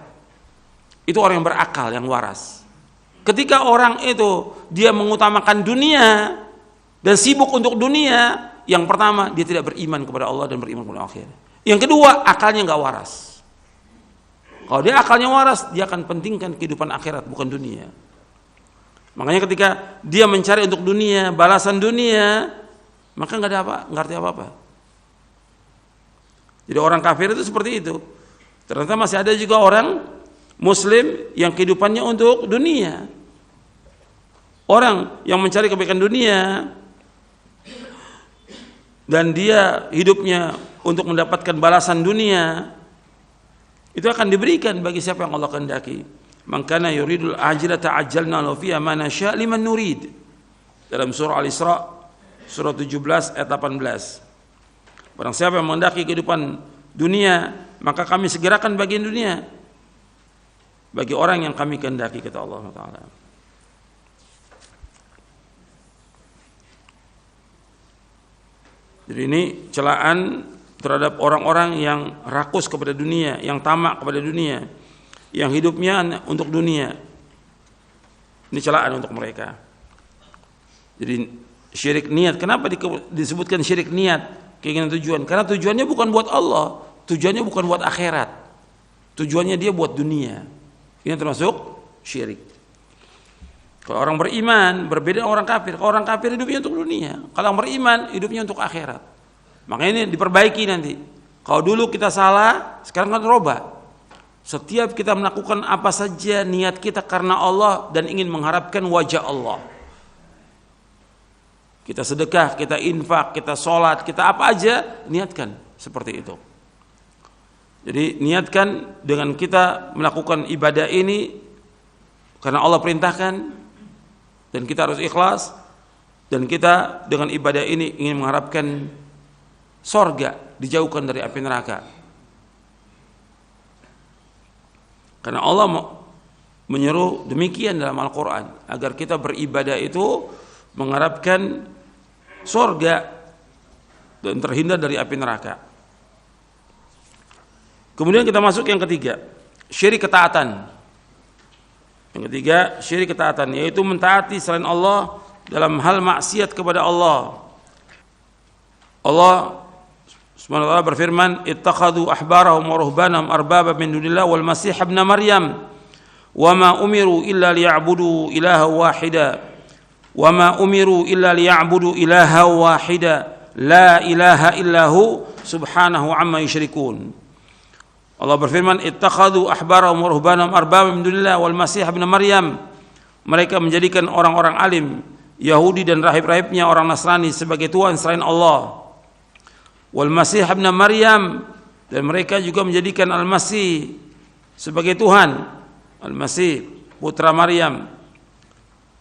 Itu orang yang berakal, yang waras. Ketika orang itu dia mengutamakan dunia dan sibuk untuk dunia, yang pertama dia tidak beriman kepada Allah dan beriman kepada akhirat. Yang kedua, akalnya nggak waras. Kalau dia akalnya waras, dia akan pentingkan kehidupan akhirat, bukan dunia. Makanya ketika dia mencari untuk dunia, balasan dunia, maka nggak arti apa-apa. Jadi orang kafir itu seperti itu. Ternyata masih ada juga orang Muslim yang kehidupannya untuk dunia. Orang yang mencari kebaikan dunia dan dia hidupnya untuk mendapatkan balasan dunia, itu akan diberikan bagi siapa yang Allah kehendaki. Man kana yuridul ajilata ajjalna lahu fiha ma nasya' liman nurid. Dalam surah Al-Isra surah 17 ayat 18. Barang siapa yang menghendaki kehidupan dunia, maka kami segerakan bagian dunia bagi orang yang kami kehendaki, kata Allah Taala. Jadi ini celaan terhadap orang-orang yang rakus kepada dunia, yang tamak kepada dunia, yang hidupnya untuk dunia. Ini celaan untuk mereka. Jadi syirik niat, kenapa disebutkan syirik niat? Keinginan tujuan, karena tujuannya bukan buat Allah, tujuannya bukan buat akhirat, tujuannya dia buat dunia. Ini termasuk syirik. Kalau orang beriman berbeda dengan orang kafir. Kalau orang kafir hidupnya untuk dunia, kalau orang beriman hidupnya untuk akhirat. Makanya ini diperbaiki nanti. Kalau dulu kita salah, sekarang kan roba. Setiap kita melakukan apa saja, niat kita karena Allah dan ingin mengharapkan wajah Allah. Kita sedekah, kita infak, kita sholat, kita apa aja, niatkan seperti itu. Jadi niatkan dengan kita melakukan ibadah ini karena Allah perintahkan, dan kita harus ikhlas, dan kita dengan ibadah ini ingin mengharapkan sorga, dijauhkan dari api neraka. Karena Allah menyeru demikian dalam Al-Quran, agar kita beribadah itu mengharapkan surga dan terhindar dari api neraka. Kemudian kita masuk yang ketiga, syirik ketaatan. Yang ketiga, syirik ketaatan, yaitu mentaati selain Allah dalam hal maksiat kepada Allah. Allah Subhanahu wa ta'ala berfirman, ittakhadhu ahbarahum wa ruhbanahum arbaba min dunillah wal masih ibn maryam wa ma umiru illa liya'budu ilaha wahida wa ma umiru illa liya'budu ilaha wahida la ilaha illahu subhanahu amma yusyrikun. Allah berfirman, ittakhadhu ahbarahum wa ruhbanahum arbaba min dunillah wal masih ibn maryam. Mereka menjadikan orang-orang alim Yahudi dan rahib-rahibnya orang Nasrani sebagai Tuhan selain Allah. Wal Masih ibn Maryam, dan mereka juga menjadikan Al-Masih sebagai Tuhan, Al-Masih putra Maryam.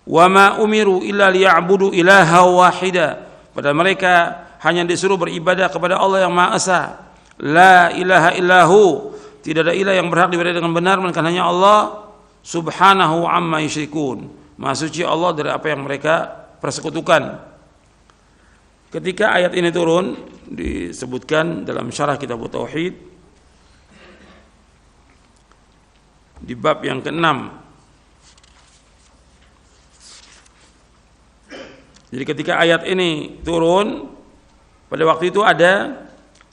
Wa ma umiru illa liya'budu ilaha wahida, pada mereka hanya disuruh beribadah kepada Allah yang Maha Esa. La ilaha illahu, tidak ada ilah yang berhak diibadahi dengan benar melainkan hanya Allah. Subhanahu amma yusyrikun, Maha suci Allah dari apa yang mereka persekutukan. Ketika ayat ini turun, disebutkan dalam syarah kitab Tauhid di bab yang ke-6. Jadi ketika ayat ini turun, pada waktu itu ada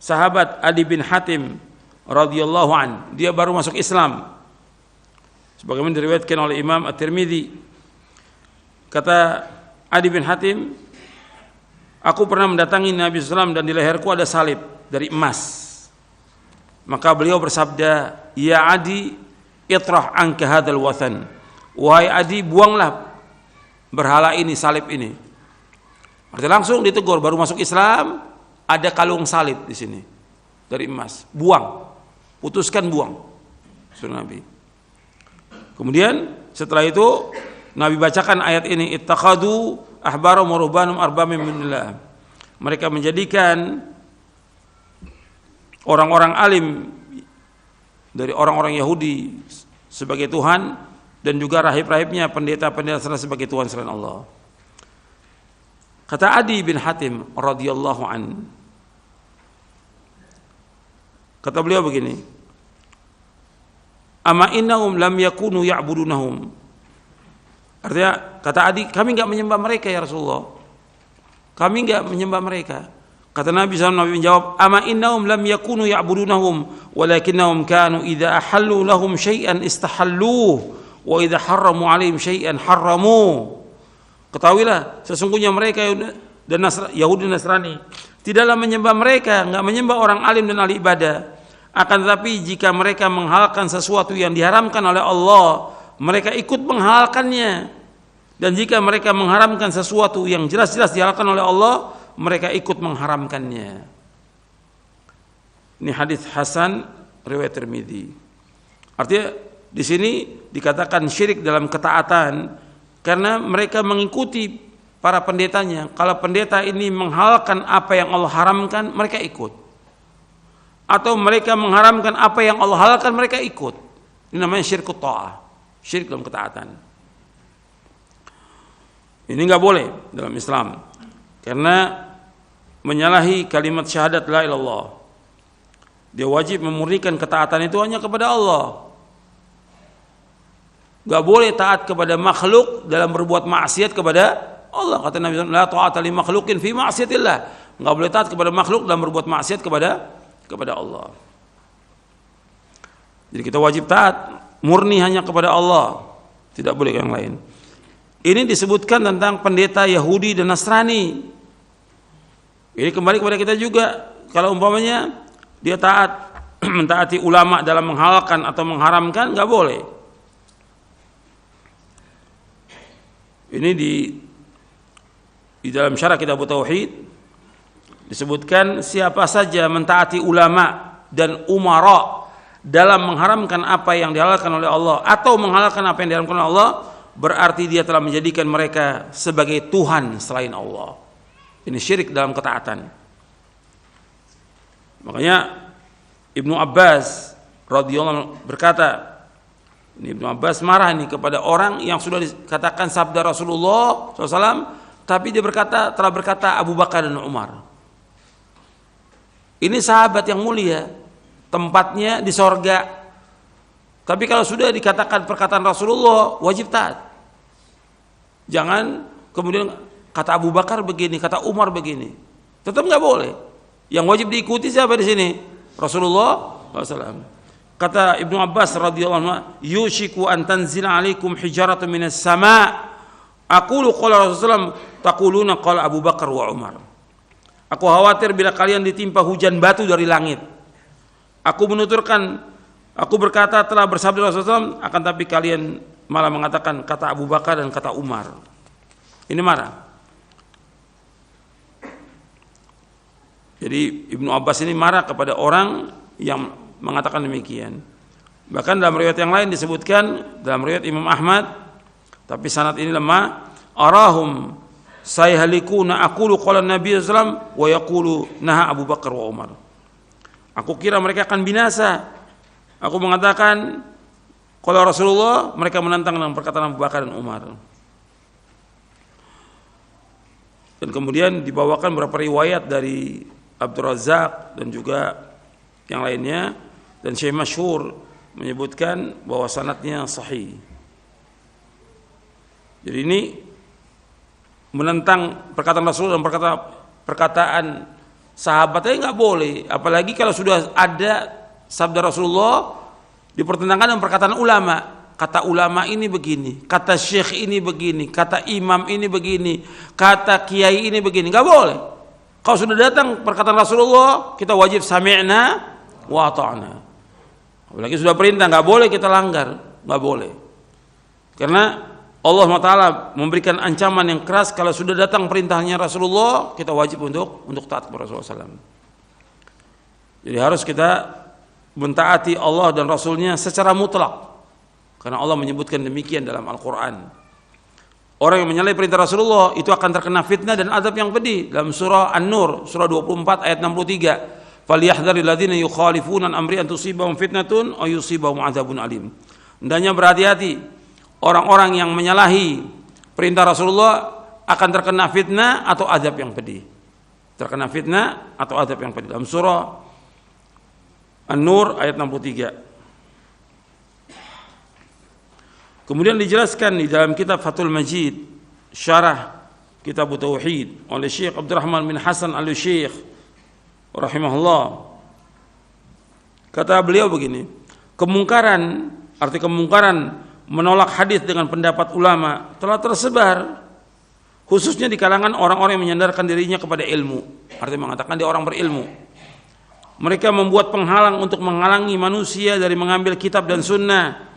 sahabat Adi bin Hatim radhiyallahu an, dia baru masuk Islam. Sebagaimana diriwayatkan oleh Imam At-Tirmidzi, kata Adi bin Hatim, aku pernah mendatangi Nabi SAW dan di leherku ada salib dari emas. Maka beliau bersabda, ya Adi, itrah anka hadzal wathan. Wahai Adi, buanglah berhala ini, salib ini. Artinya langsung ditegur, baru masuk Islam ada kalung salib di sini dari emas. Buang, putuskan buang, suruh Nabi. Kemudian setelah itu Nabi bacakan ayat ini, ittakhadhu ahbarahum wa ruhbanahum arbaba min dunillah. Mereka menjadikan orang-orang alim dari orang-orang Yahudi sebagai Tuhan, dan juga rahib-rahibnya, pendeta-pendeta sebagai Tuhan selain Allah. Kata Adi bin Hatim radhiyallahu an, kata beliau begini, ama innahum lam yakunu ya'budunahum. Artinya, kata Adi, kami enggak menyembah mereka ya Rasulullah. Kami enggak menyembah mereka. Kata Nabi SAW, Nabi menjawab, ama innahum lam yakunu ya'budunahum walakinnahum kanu idza ahallu lahum syai'an istahalluh wa idza harramu alaihim syai'an harramu. Ketahuilah, sesungguhnya mereka dan Yahudi dan Nasrani tidaklah menyembah mereka, enggak menyembah orang alim dan ahli ibadah. Akan tetapi jika mereka menghalalkan sesuatu yang diharamkan oleh Allah, mereka ikut menghalalkannya, dan jika mereka mengharamkan sesuatu yang jelas-jelas dihalalkan oleh Allah, mereka ikut mengharamkannya. Ini hadis hasan riwayat Tirmidzi. Artinya di sini dikatakan syirik dalam ketaatan karena mereka mengikuti para pendetanya. Kalau pendeta ini menghalalkan apa yang Allah haramkan, mereka ikut. Atau mereka mengharamkan apa yang Allah halalkan, mereka ikut. Ini namanya syirkut ta'ah, syirik dalam ketaatan. Ini enggak boleh dalam Islam, karena menyalahi kalimat syahadat la ilallah. Dia wajib memurnikan ketaatan itu hanya kepada Allah. Enggak boleh taat kepada makhluk dalam berbuat maksiat kepada Allah. Kata Nabi SAW, la ta'ata li makhluqin fi ma'siyatillah. Enggak boleh taat kepada makhluk dalam berbuat maksiat kepada Allah. Jadi kita wajib taat murni hanya kepada Allah, tidak boleh yang lain. Ini disebutkan tentang pendeta Yahudi dan Nasrani. Ini kembali kepada kita juga. Kalau umpamanya dia taat mentaati ulama dalam menghalalkan atau mengharamkan, nggak boleh. Ini di dalam syarah kitab Tauhid disebutkan siapa saja mentaati ulama dan umara dalam mengharamkan apa yang dihalalkan oleh Allah atau menghalalkan apa yang diharamkan oleh Allah, berarti dia telah menjadikan mereka sebagai Tuhan selain Allah. Ini syirik dalam ketaatan. Makanya Ibnu Abbas radhiyallahu anhu berkata, ini Ibnu Abbas marah ini kepada orang yang sudah dikatakan sabda Rasulullah SAW, tapi dia telah berkata Abu Bakar dan Umar. Ini sahabat yang mulia, tempatnya di sorga. Tapi kalau sudah dikatakan perkataan Rasulullah, wajib taat. Jangan kemudian kata Abu Bakar begini, kata Umar begini. Tetap nggak boleh. Yang wajib diikuti siapa di sini? Rasulullah SAW. Kata Ibnu Abbas radhiyallahu anhu, "Yushiku an tanzila 'alaikum hijaratun minas sama'." Aqulu qala Rasulullah, taquluna qala Abu Bakar wa Umar. Aku khawatir bila kalian ditimpa hujan batu dari langit. Aku menuturkan, aku berkata telah bersabda Rasulullah, akan tapi kalian malah mengatakan kata Abu Bakar dan kata Umar. Ini marah. Jadi Ibnu Abbas ini marah kepada orang yang mengatakan demikian. Bahkan dalam riwayat yang lain disebutkan, dalam riwayat Imam Ahmad, tapi sanad ini lemah, arahum sayhalikuna aqulu qala Nabi sallallahu alaihi wasallam wa yaqulu naha Abu Bakar wa Umar. Aku kira mereka akan binasa. Aku mengatakan qala Rasulullah, mereka menantang dengan perkataan Abu Bakar dan Umar. Dan kemudian dibawakan beberapa riwayat dari Abdul Razak dan juga yang lainnya, dan Syekh Masyhur menyebutkan bahwa sanadnya sahih. Jadi ini menentang perkataan Rasul dan perkataan sahabatnya nggak boleh, apalagi kalau sudah ada sabda Rasulullah dipertentangkan dengan perkataan ulama. Kata ulama ini begini, kata syekh ini begini, kata imam ini begini, kata kiai ini begini, nggak boleh. Kalau sudah datang perkataan Rasulullah, kita wajib sami'na wa ata'na. Apalagi sudah perintah, nggak boleh kita langgar, nggak boleh. Karena Allah Taala memberikan ancaman yang keras kalau sudah datang perintahnya Rasulullah, kita wajib untuk taat kepada Rasulullah SAW. Jadi harus kita mentaati Allah dan Rasulnya secara mutlak. Karena Allah menyebutkan demikian dalam Al-Quran. Orang yang menyalahi perintah Rasulullah itu akan terkena fitnah dan azab yang pedih. Dalam surah An-Nur, surah 24 ayat 63. "Falyahdharil ladzina yukhalifuna an amri an tusibahum fitnatun aw yusibahum adzabun alim." Hendaknya berhati-hati orang-orang yang menyalahi perintah Rasulullah akan terkena fitnah atau azab yang pedih. Terkena fitnah atau azab yang pedih. Dalam surah An-Nur ayat 63. Kemudian dijelaskan di dalam kitab Fathul Majid, syarah kitab Tauhid oleh Syekh Abdurrahman bin Hasan Al-Syekh rahimahullah. Kata beliau begini, arti kemungkaran menolak hadis dengan pendapat ulama telah tersebar khususnya di kalangan orang-orang yang menyandarkan dirinya kepada ilmu. Artinya mengatakan dia orang berilmu. Mereka membuat penghalang untuk menghalangi manusia dari mengambil kitab dan sunnah,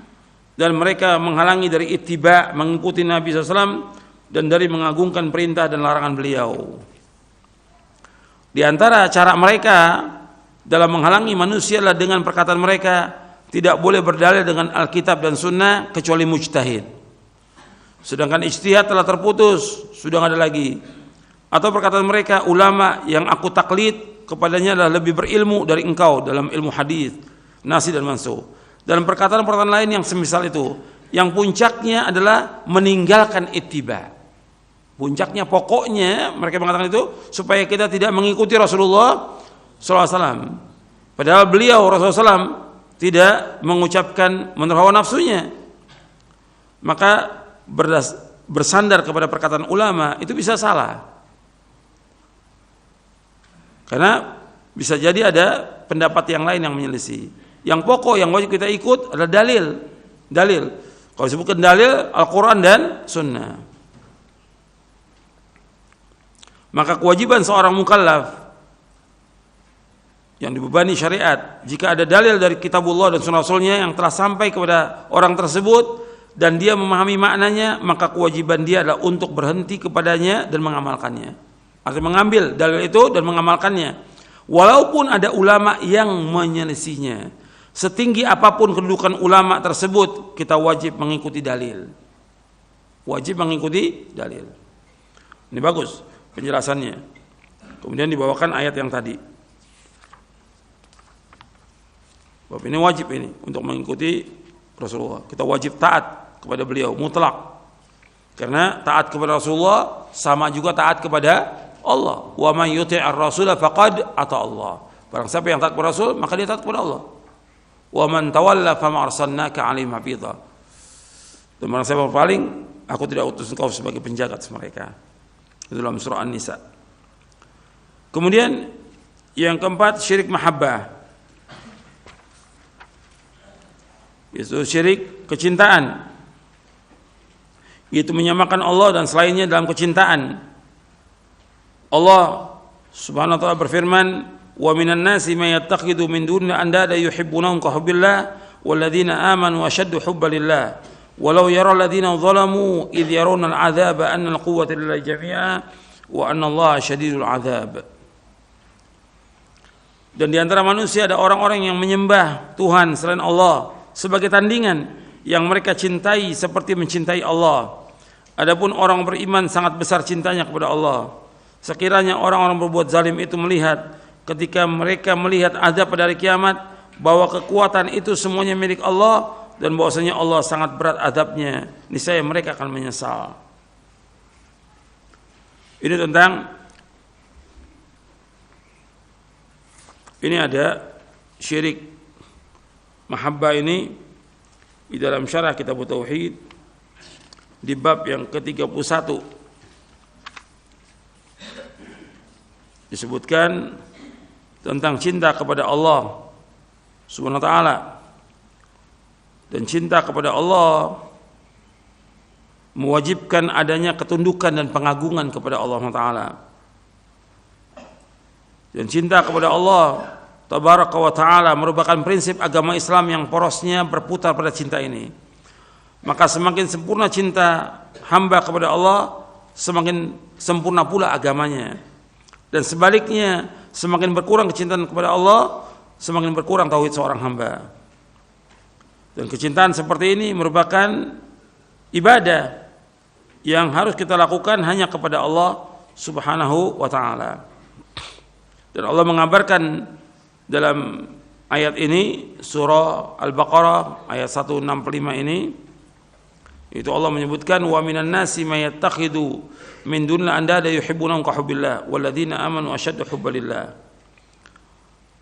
dan mereka menghalangi dari ittiba, mengikuti Nabi SAW, dan dari mengagungkan perintah dan larangan beliau. Di antara cara mereka dalam menghalangi manusia adalah dengan perkataan mereka tidak boleh berdalil dengan Alkitab dan Sunnah kecuali mujtahid. Sedangkan ijtihad telah terputus, sudah tidak ada lagi. Atau perkataan mereka, ulama yang aku taklid kepadanya adalah lebih berilmu dari engkau dalam ilmu hadis, nasi dan mansuh. Dan perkataan-perkataan lain yang semisal itu, yang puncaknya adalah meninggalkan ittiba. Puncaknya, pokoknya mereka mengatakan itu supaya kita tidak mengikuti Rasulullah SAW. Padahal beliau Rasulullah SAW tidak mengucapkan menurut hawa nafsunya. Maka bersandar kepada perkataan ulama itu bisa salah. Karena bisa jadi ada pendapat yang lain yang menyelisih. Yang pokok yang wajib kita ikut adalah dalil. Kalau disebutkan dalil Al-Quran dan Sunnah. Maka kewajiban seorang mukallaf yang dibebani syariat, jika ada dalil dari kitabullah dan sunnah Rasulnya yang telah sampai kepada orang tersebut dan dia memahami maknanya, maka kewajiban dia adalah untuk berhenti kepadanya dan mengamalkannya. Artinya mengambil dalil itu dan mengamalkannya. Walaupun ada ulama yang menyelisihinya. Setinggi apapun kedudukan ulama tersebut, kita wajib mengikuti dalil. Wajib mengikuti dalil. Ini bagus penjelasannya. Kemudian dibawakan ayat yang tadi. Bab ini wajib ini untuk mengikuti Rasulullah. Kita wajib taat kepada beliau mutlak. Karena taat kepada Rasulullah sama juga taat kepada Allah. Wa man yuti'ir rasul faqad ata Allah. Barang siapa yang taat kepada Rasul, maka dia taat kepada Allah. Wa man tawalla fama arsalnaka 'alaihim hafidha. Dan barang siapa berpaling, aku tidak utus engkau sebagai penjaga atas mereka. Itu dalam surah An-Nisa. Kemudian Yang keempat, syirik mahabbah, yaitu syirik kecintaan, yaitu menyamakan Allah dan selainnya dalam kecintaan. Allah Subhanahu wa ta'ala berfirman, wa minan nasi may yattakhidhu min dunillahi andada yuhibbunahum ka hubbillah walladzina amanu ashaddu hubban lillah walau yara alladzina zalamu idh yarawna al'adzaba anna al-quwwata lillahi jami'a wa anna Allaha syadidul 'adzab. Dan di antara manusia ada orang-orang yang menyembah Tuhan selain Allah sebagai tandingan yang mereka cintai seperti mencintai Allah. Adapun orang beriman sangat besar cintanya kepada Allah. Sekiranya orang-orang berbuat zalim itu melihat ketika mereka melihat azab pada hari kiamat bahwa kekuatan itu semuanya milik Allah dan bahwasanya Allah sangat berat azabnya, niscaya mereka akan menyesal. Ini ada syirik mahabbah ini di dalam syarah kitab Tauhid di bab yang ke-31 disebutkan tentang cinta kepada Allah Subhanahu wa ta'ala. Dan cinta kepada Allah mewajibkan adanya ketundukan dan pengagungan kepada Allah Subhanahu wa ta'ala. Dan cinta kepada Allah Tabaraka wa ta'ala merupakan prinsip agama Islam yang porosnya berputar pada cinta ini. Maka semakin sempurna cinta hamba kepada Allah, semakin sempurna pula agamanya. Dan sebaliknya, semakin berkurang kecintaan kepada Allah, semakin berkurang tauhid seorang hamba. Dan kecintaan seperti ini merupakan ibadah yang harus kita lakukan hanya kepada Allah Subhanahu wa ta'ala. Dan Allah mengabarkan dalam ayat ini, surah Al-Baqarah ayat 165 ini, itu Allah menyebutkan wa minan nasi may yattakhidhu min dunillahi andada yuhibbunahum ka hubbillah walladzina amanu ashaddu hubban lillah.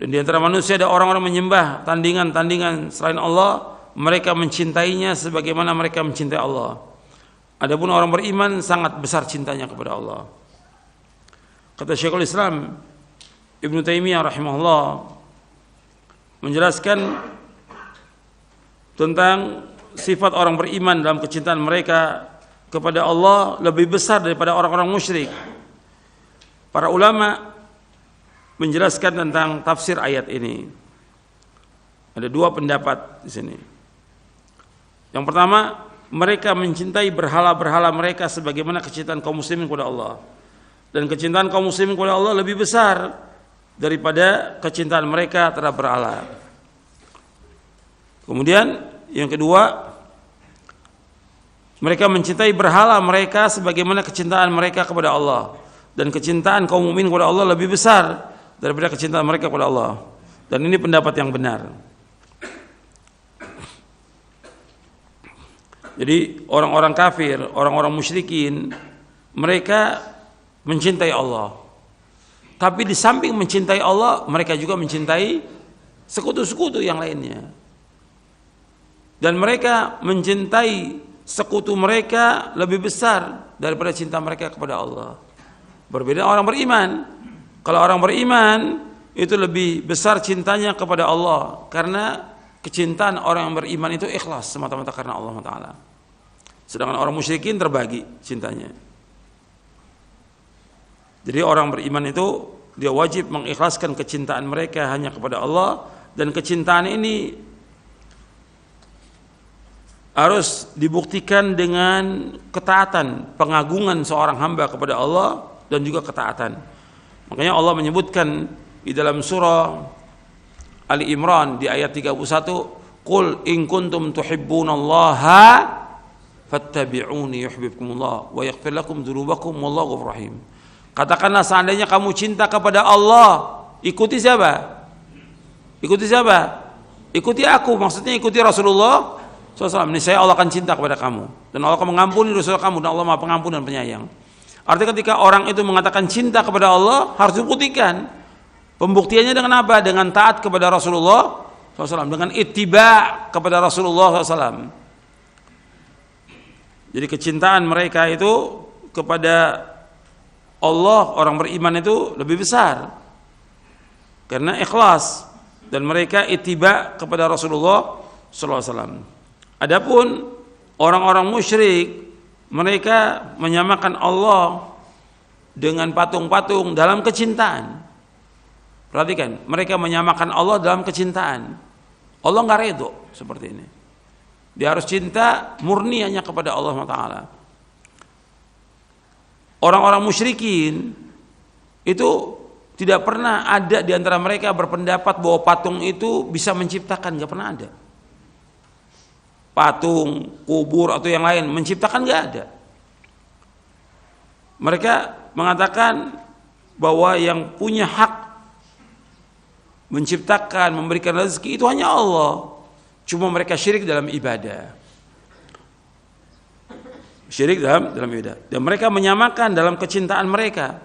Dan di antara manusia ada orang-orang menyembah tandingan-tandingan selain Allah, mereka mencintainya sebagaimana mereka mencintai Allah. Adapun orang beriman sangat besar cintanya kepada Allah. Kata Syekhul Islam Ibnu Taimiyah rahimahullah menjelaskan tentang sifat orang beriman dalam kecintaan mereka kepada Allah lebih besar daripada orang-orang musyrik. Para ulama menjelaskan tentang tafsir ayat ini. Ada dua pendapat di sini. Yang pertama, mereka mencintai berhala-berhala mereka sebagaimana kecintaan kaum muslimin kepada Allah. Dan kecintaan kaum muslimin kepada Allah lebih besar daripada kecintaan mereka terhadap berhala. Kemudian yang kedua, mereka mencintai berhala mereka sebagaimana kecintaan mereka kepada Allah. Dan kecintaan kaum mukmin kepada Allah lebih besar daripada kecintaan mereka kepada Allah. Dan ini pendapat yang benar. Jadi orang-orang kafir, orang-orang musyrikin, mereka mencintai Allah. Tapi di samping mencintai Allah, mereka juga mencintai sekutu-sekutu yang lainnya. Dan mereka mencintai sekutu mereka lebih besar daripada cinta mereka kepada Allah. Berbeda orang beriman. Kalau orang beriman itu lebih besar cintanya kepada Allah, karena kecintaan orang yang beriman itu ikhlas semata-mata karena Allah Ta'ala. Sedangkan orang musyrikin terbagi cintanya. Jadi orang beriman itu dia wajib mengikhlaskan kecintaan mereka hanya kepada Allah, dan kecintaan ini harus dibuktikan dengan ketaatan, pengagungan seorang hamba kepada Allah dan juga ketaatan. Makanya Allah menyebutkan di dalam surah Ali Imran di ayat 31, "Qul in kuntum tuhibbunallaha fattabi'uni yuhibbukumullah wa yaghfir lakum dzunubakum wallahu ghafurur rahim." Katakanlah seandainya kamu cinta kepada Allah, ikuti siapa? Ikuti siapa? Ikuti aku, maksudnya ikuti Rasulullah SAW. Niscaya Allah akan cinta kepada kamu, dan Allah akan mengampuni dosa kamu, dan Allah Maha Pengampun dan Penyayang. Artinya ketika orang itu mengatakan cinta kepada Allah, harus dibuktikan. Pembuktiannya dengan apa? Dengan taat kepada Rasulullah SAW, dengan ittiba kepada Rasulullah SAW. Jadi kecintaan mereka itu kepada Allah, orang beriman itu lebih besar karena ikhlas dan mereka ittiba kepada Rasulullah sallallahu alaihi wasallam. Adapun orang-orang musyrik, mereka menyamakan Allah dengan patung-patung dalam kecintaan. Perhatikan, mereka menyamakan Allah dalam kecintaan. Allah nggak ridho seperti ini. Dia harus cinta murni hanya kepada Allah Taala. Orang-orang musyrikin itu tidak pernah ada di antara mereka berpendapat bahwa patung itu bisa menciptakan, nggak pernah ada. Patung, kubur atau yang lain menciptakan nggak ada. Mereka mengatakan bahwa yang punya hak menciptakan, memberikan rezeki itu hanya Allah. Cuma mereka syirik dalam ibadah. Syirik dalam ibadah. Dan mereka menyamakan dalam kecintaan mereka.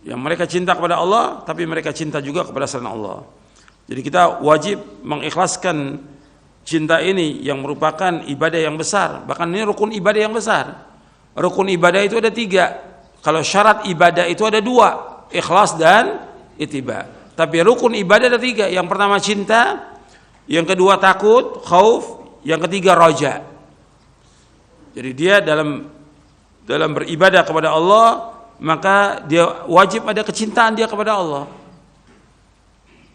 Yang mereka cinta kepada Allah, tapi mereka cinta juga kepada selain Allah. Jadi kita wajib mengikhlaskan cinta ini yang merupakan ibadah yang besar. Bahkan ini rukun ibadah yang besar. Rukun ibadah itu ada 3. Kalau syarat ibadah itu ada 2, ikhlas dan ittiba. Tapi rukun ibadah ada 3. Yang pertama cinta, yang kedua takut, khauf, yang ketiga raja. Jadi dia dalam beribadah kepada Allah, maka dia wajib ada kecintaan dia kepada Allah.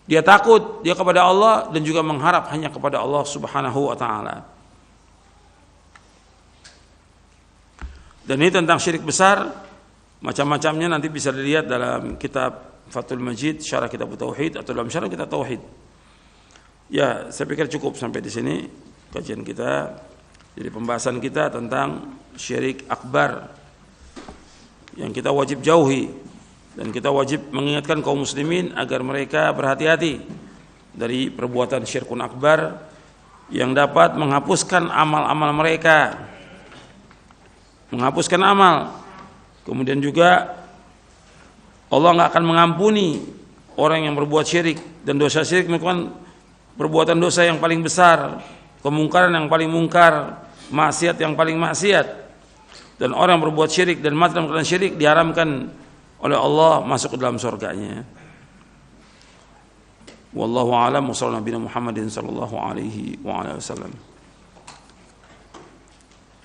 Dia takut dia kepada Allah dan juga mengharap hanya kepada Allah Subhanahu wa taala. Dan ini tentang syirik besar, macam-macamnya nanti bisa dilihat dalam kitab Fathul Majid, syarah kitab Tauhid atau dalam syarah kitab Tauhid. Ya, saya pikir cukup sampai di sini kajian kita. Jadi pembahasan kita tentang syirik akbar yang kita wajib jauhi, dan kita wajib mengingatkan kaum muslimin agar mereka berhati-hati dari perbuatan syirkun akbar yang dapat menghapuskan amal-amal mereka, menghapuskan amal. Kemudian juga Allah nggak akan mengampuni orang yang berbuat syirik, dan dosa syirik merupakan perbuatan dosa yang paling besar, kemungkaran yang paling mungkar, maksiat yang paling maksiat. Dan orang yang berbuat syirik dan mati dalam keadaan syirik diharamkan oleh Allah masuk ke dalam surganya. Wallahu a'lam wa sallallahu nabiyana Muhammadin sallallahu alaihi wa alihi wasallam.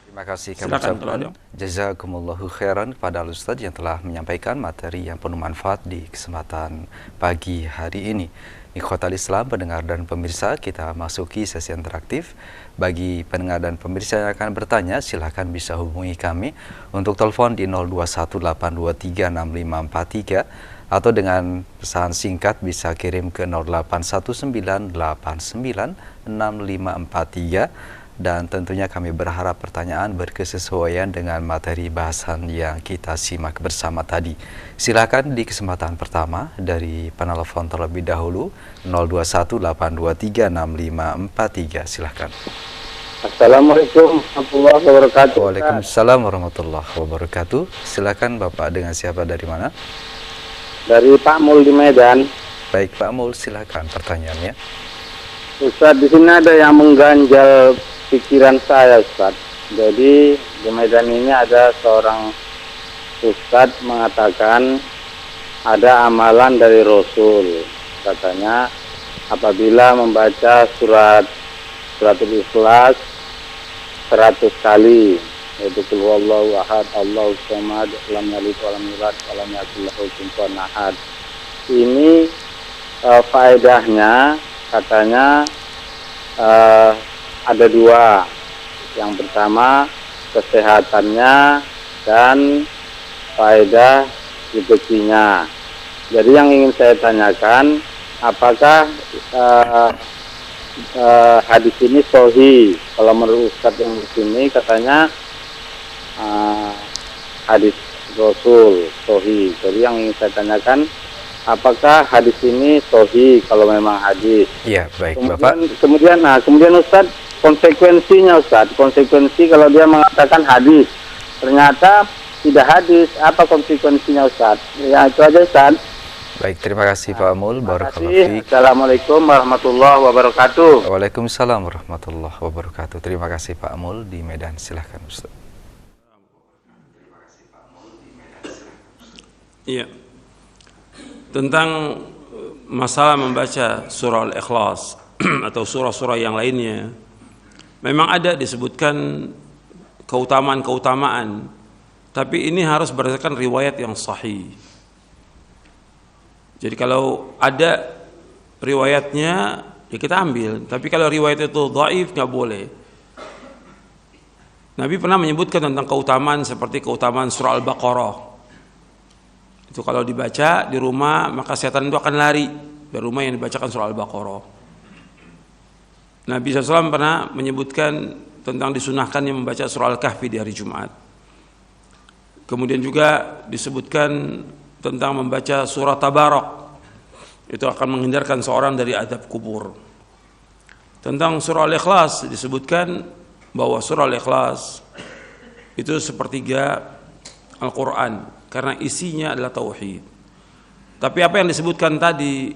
Terima kasih kami ucapkan jazakumullahu khairan kepada Al-Ustaz yang telah menyampaikan materi yang penuh manfaat di kesempatan pagi hari ini. Ikhwatal Islam, pendengar dan pemirsa, kita masuki sesi interaktif. Bagi pendengar dan pemirsa yang akan bertanya, silahkan bisa hubungi kami untuk telepon di 0218236543 atau dengan pesan singkat bisa kirim ke 0819896543. Dan tentunya kami berharap pertanyaan berkesesuaian dengan materi bahasan yang kita simak bersama tadi. Silakan di kesempatan pertama dari penelpon terlebih dahulu 0218236543. Silakan. Assalamualaikum warahmatullahi wabarakatuh. Waalaikumsalam warahmatullahi wabarakatuh. Silakan Bapak, dengan siapa, dari mana? Dari Pak Mul di Medan. Baik Pak Mul, silakan pertanyaannya. Ustaz, di sini ada yang mengganjal pikiran saya, Ustaz. Jadi di Medan ini ada seorang Ustaz mengatakan ada amalan dari Rasul. Katanya apabila membaca suratul Ikhlas 100 kali, yaitu qul huwallahu ahad, Allahus samad, lam yalid wa lam yulad wa lam yakul lahu kufuwan ahad. Ini faedahnya katanya ada 2. Yang pertama kesehatannya dan faedah rezekinya. Jadi yang ingin saya tanyakan, apakah hadis ini sahih? Kalau menurut Ustaz yang di sini katanya hadis Rasul sahih. Jadi yang ingin saya tanyakan, apakah hadis ini sahih kalau memang hadis? Iya, baik Bapak. Kemudian Ustaz, konsekuensinya Ustaz, konsekuensi kalau dia mengatakan hadis, ternyata tidak hadis, apa konsekuensinya Ustaz? Ya itu aja Ustaz. Baik, terima kasih Pak Mul. Barakallahu fiik. Assalamualaikum warahmatullahi wabarakatuh. Waalaikumsalam warahmatullahi wabarakatuh. Terima kasih Pak Mul di Medan. Silahkan Ustaz. Iya. tentang masalah membaca surah Al-Ikhlas atau surah-surah yang lainnya, memang ada disebutkan keutamaan-keutamaan, tapi ini harus berdasarkan riwayat yang sahih. Jadi kalau ada riwayatnya ya kita ambil, tapi kalau riwayat itu dhaif nggak boleh. Nabi pernah menyebutkan tentang keutamaan seperti keutamaan surah Al-Baqarah. Itu kalau dibaca di rumah maka setan itu akan lari dari rumah yang dibacakan surah Al-Baqarah. Nabi SAW pernah menyebutkan tentang disunahkannya membaca surah Al-Kahfi di hari Jumat. Kemudian juga disebutkan tentang membaca surah Tabarak. Itu akan menghindarkan seorang dari azab kubur. Tentang surah Al-Ikhlas disebutkan bahwa surah Al-Ikhlas itu sepertiga Al-Quran karena isinya adalah tauhid. Tapi apa yang disebutkan tadi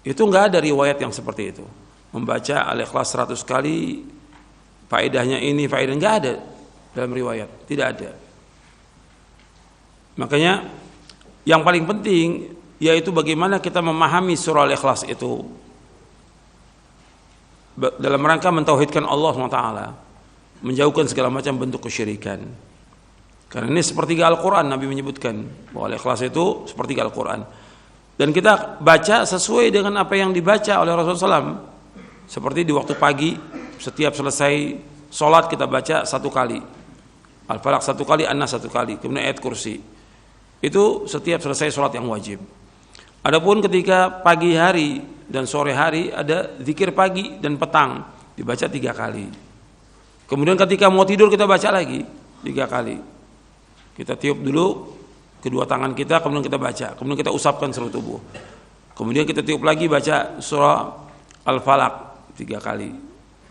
itu enggak ada riwayat yang seperti itu. Membaca Al-Ikhlas 100 kali faedahnya ini, faedah enggak ada dalam riwayat, tidak ada. Makanya yang paling penting yaitu bagaimana kita memahami surah Al-Ikhlas itu dalam rangka mentauhidkan Allah SWT, menjauhkan segala macam bentuk kesyirikan. Karena ini sepertiga Al-Quran, Nabi menyebutkan bahwa Al-Ikhlas itu sepertiga Al-Quran. Dan kita baca sesuai dengan apa yang dibaca oleh Rasulullah SAW. Seperti di waktu pagi, setiap selesai sholat kita baca 1 kali. Al-Falaq 1 kali, An-Nas 1 kali, kemudian ayat kursi. Itu setiap selesai sholat yang wajib. Adapun ketika pagi hari dan sore hari ada zikir pagi dan petang, dibaca 3 kali. Kemudian ketika mau tidur kita baca lagi 3 kali. Kita tiup dulu kedua tangan kita, kemudian kita baca, kemudian kita usapkan seluruh tubuh. Kemudian kita tiup lagi baca surah Al-Falaq 3 kali.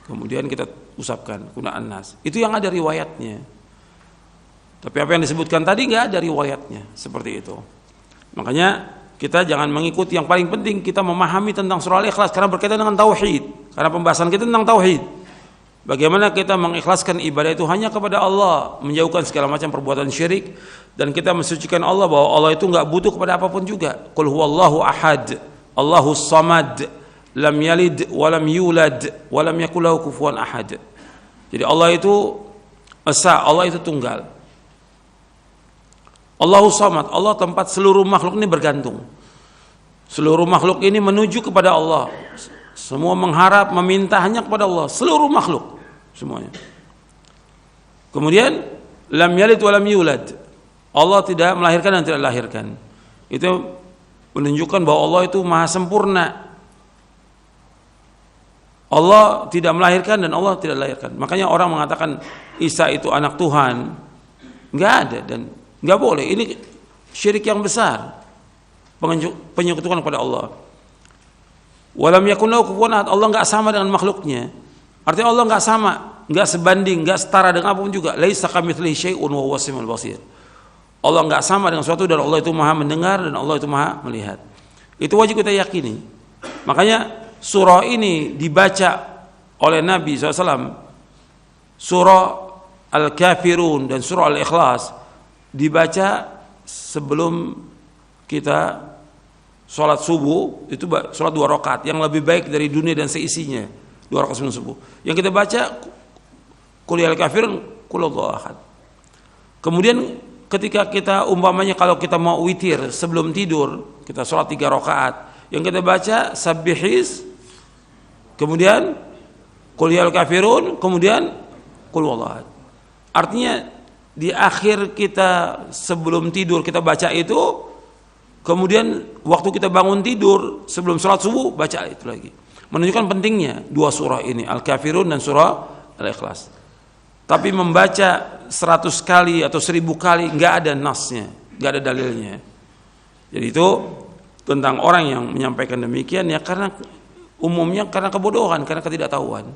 Kemudian kita usapkan, kemudian An-Nas. Itu yang ada riwayatnya. Tapi apa yang disebutkan tadi nggak ada riwayatnya seperti itu. Makanya kita jangan mengikuti, yang paling penting kita memahami tentang surah Al-Ikhlas karena berkaitan dengan tauhid. Karena pembahasan kita tentang tauhid. Bagaimana kita mengikhlaskan ibadah itu hanya kepada Allah, menjauhkan segala macam perbuatan syirik, dan kita mensucikan Allah bahwa Allah itu nggak butuh kepada apapun juga. Qul huwallahu ahad, Allahus samad, lam yalid wa lam yulad wa lam yakul lahu kufuwan ahad. Jadi Allah itu esa, Allah itu tunggal. Allahus samad, Allah tempat seluruh makhluk ini bergantung. Seluruh makhluk ini menuju kepada Allah. Semua mengharap, meminta hanya kepada Allah, seluruh makhluk semuanya. Kemudian lam yalid wa lam yulad, Allah tidak melahirkan dan tidak dilahirkan. Itu menunjukkan bahwa Allah itu maha sempurna. Allah tidak melahirkan dan Allah tidak dilahirkan. Makanya orang mengatakan Isa itu anak Tuhan, nggak ada dan nggak boleh. Ini syirik yang besar, penyekutuan kepada Allah. Walam yakun lahu kufuwan ahad, Allah nggak sama dengan makhluknya. Artinya Allah nggak sama, nggak sebanding, nggak setara dengan apapun juga. Laisa kamitslihi syai'un wa huwas samiul basir. Allah nggak sama dengan sesuatu dan Allah itu maha mendengar dan Allah itu maha melihat. Itu wajib kita yakini. Makanya surah ini dibaca oleh Nabi SAW. Surah Al-Kafirun dan surah Al-Ikhlas dibaca sebelum kita sholat subuh. Itu sholat 2 rakaat yang lebih baik dari dunia dan seisinya. 2 rakaat sebelum subuh. Yang kita baca Qul ya al-kafirun, Qul huwallahu ahad. Kemudian ketika kita umpamanya kalau kita mau witir sebelum tidur, kita sholat 3 rakaat, yang kita baca Sabbihis, kemudian Qul ya al-kafirun, kemudian Qul huwallahu ahad. Artinya di akhir kita sebelum tidur kita baca itu, kemudian waktu kita bangun tidur sebelum sholat subuh baca itu lagi. Menunjukkan pentingnya 2 surah ini, Al-Kafirun dan surah Al-Ikhlas. Tapi membaca 100 kali atau 1000 kali nggak ada nasnya, nggak ada dalilnya. Jadi itu tentang orang yang menyampaikan demikian ya karena umumnya karena kebodohan, karena ketidaktahuan.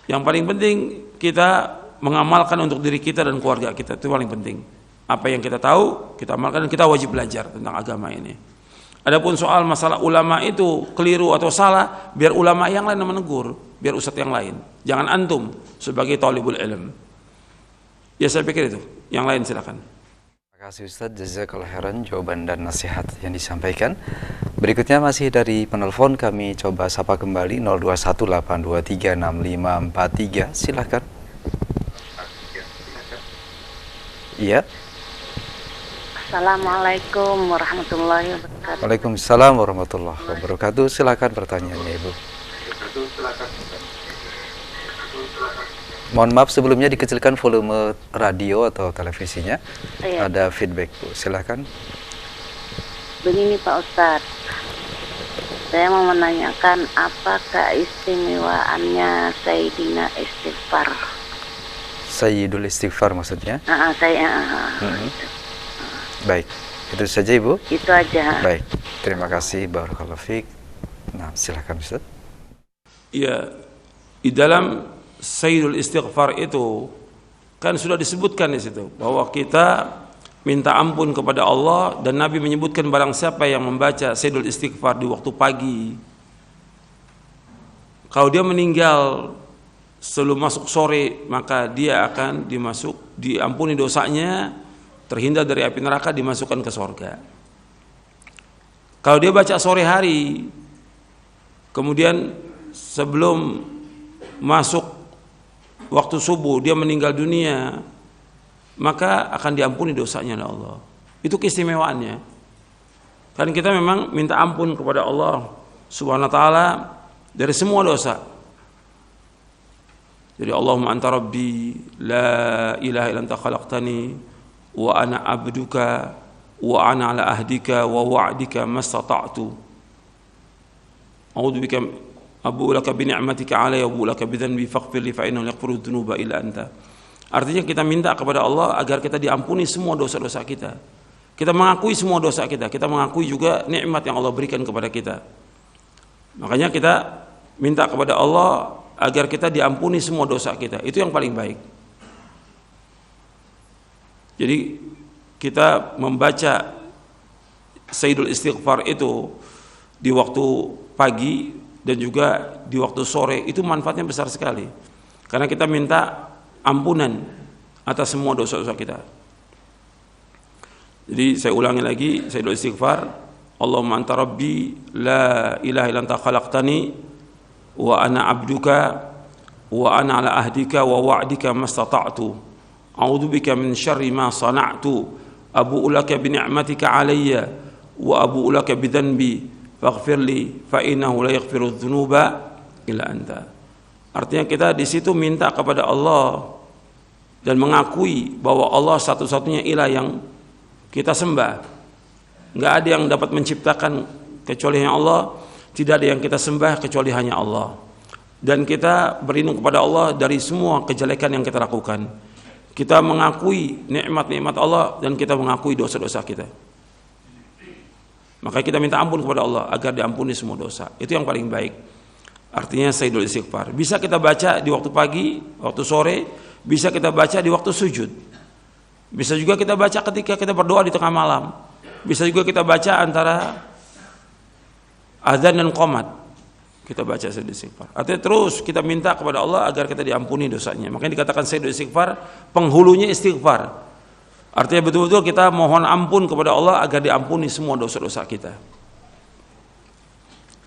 Yang paling penting kita mengamalkan untuk diri kita dan keluarga kita, itu paling penting. Apa yang kita tahu kita amalkan dan kita wajib belajar tentang agama ini. Adapun soal masalah ulama itu keliru atau salah, biar ulama yang lain menegur, biar ustadz yang lain. Jangan antum sebagai talibul ilm. Ya saya pikir itu. Yang lain silakan. Terima Terima kasih Ustadz, jazakallahu khairan jawaban dan nasihat yang disampaikan. Berikutnya masih dari penelpon, kami coba sapa kembali 0218236543. Silakan. Iya. Assalamualaikum warahmatullahi wabarakatuh. Waalaikumsalam warahmatullahi wabarakatuh. Silakan pertanyaannya Ibu. Mohon maaf sebelumnya dikecilkan volume radio atau televisinya. Iya. Ada feedback Bu, silakan. Begini Pak Ustadz, saya mau menanyakan apa keistimewaannya Sayyidina Istighfar? Sayyidul Istighfar maksudnya? Gitu. Baik, itu saja Ibu. Itu aja. Baik, terima kasih barakallahu fiik. Nah, silakan Ustaz. Ya, di dalam Sayyidul Istighfar itu kan sudah disebutkan di situ bahwa kita minta ampun kepada Allah, dan Nabi menyebutkan barang siapa yang membaca Sayyidul Istighfar di waktu pagi, kalau dia meninggal sebelum masuk sore, maka dia akan diampuni dosanya, terhindar dari api neraka, dimasukkan ke surga. Kalau dia baca sore hari, kemudian sebelum masuk waktu subuh dia meninggal dunia, maka akan diampuni dosanya oleh Allah. Itu keistimewaannya. Kan kita memang minta ampun kepada Allah Subhanahu wa taala dari semua dosa. Jadi Allahumma anta rabbi la ilaha illa anta khalaqtani wa ana abduka wa ana ala ahdika wa wa'dika mastata'tu. A'udzu bika abu'u laka bi ni'matika 'alayya wa abu'u laka bi dhanbi faghfir li fa innahu la yaghfiru dzunuba illa anta. Artinya kita minta kepada Allah agar kita diampuni semua dosa-dosa kita. Kita mengakui semua dosa kita, kita mengakui juga nikmat yang Allah berikan kepada kita. Makanya kita minta kepada Allah agar kita diampuni semua dosa kita. Itu yang paling baik. Jadi kita membaca Sayyidul Istighfar itu di waktu pagi dan juga di waktu sore, itu manfaatnya besar sekali. Karena kita minta ampunan atas semua dosa-dosa kita. Jadi saya ulangi lagi, Sayyidul Istighfar, Allahumma anta rabbi la ilaha illa anta khalaqtani wa ana abduka wa ana ala ahdika wa wa'dika mastata'tu. A'udzu bika min syarri ma sana'tu. Abu'u laka bi ni'matika 'alayya wa abu'u laka bi dhanbi faghfirli fa innahu la yaghfiru dzunuba illa anta. Artinya kita di situ minta kepada Allah dan mengakui bahwa Allah satu-satunya ilah yang kita sembah. Enggak ada yang dapat menciptakan kecuali hanya Allah, tidak ada yang kita sembah kecuali hanya Allah. Dan kita berlindung kepada Allah dari semua kejelekan yang kita lakukan. Kita mengakui nikmat-nikmat Allah dan kita mengakui dosa-dosa kita. Maka kita minta ampun kepada Allah agar diampuni semua dosa. Itu yang paling baik. Artinya Sayyidul Istighfar. Bisa kita baca di waktu pagi, waktu sore, bisa kita baca di waktu sujud. Bisa juga kita baca ketika kita berdoa di tengah malam. Bisa juga kita baca antara azan dan qomat. Kita baca Sayyidul Istighfar. Artinya terus kita minta kepada Allah agar kita diampuni dosanya. Makanya dikatakan Sayyidul Istighfar, penghulunya istighfar. Artinya betul-betul kita mohon ampun kepada Allah agar diampuni semua dosa-dosa kita.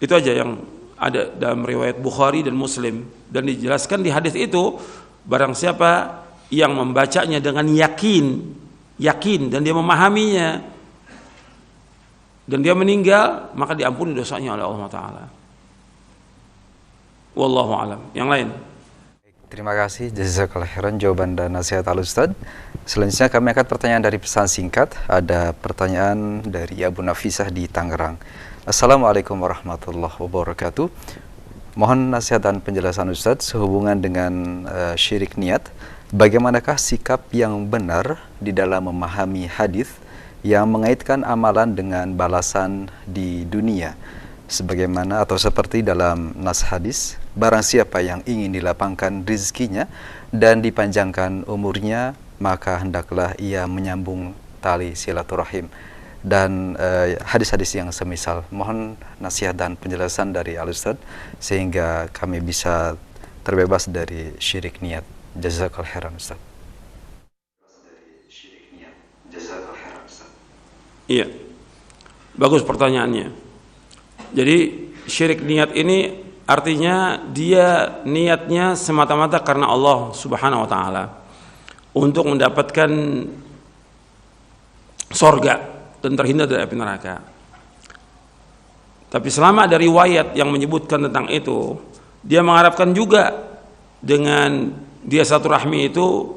Itu aja yang ada dalam riwayat Bukhari dan Muslim, dan dijelaskan di hadis itu, barang siapa yang membacanya dengan yakin dan dia memahaminya dan dia meninggal, maka diampuni dosanya oleh Allah Ta'ala. Wallahu a'lam. Yang lain. Terima kasih jazakallahu khairan jawaban dan nasihat Al-Ustadz. Selanjutnya kami akan pertanyaan dari pesan singkat. Ada pertanyaan dari Abu Nafisah di Tangerang. Assalamualaikum warahmatullahi wabarakatuh. Mohon nasihat dan penjelasan Ustadz sehubungan dengan syirik niat. Bagaimanakah sikap yang benar di dalam memahami hadis yang mengaitkan amalan dengan balasan di dunia? Sebagaimana atau seperti dalam nas hadis, barang siapa yang ingin dilapangkan rizkinya dan dipanjangkan umurnya, maka hendaklah ia menyambung tali silaturahim. Dan hadis-hadis yang semisal. Mohon nasihat dan penjelasan dari Al-Ustadz sehingga kami bisa terbebas dari syirik niat. Jazakallahu khairan Ustadz. Iya, bagus pertanyaannya. Jadi syirik niat ini artinya dia niatnya semata-mata karena Allah Subhanahu wa taala untuk mendapatkan sorga dan terhindar dari api neraka. Tapi selama ada riwayat yang menyebutkan tentang itu, dia mengharapkan juga dengan dia silaturahmi itu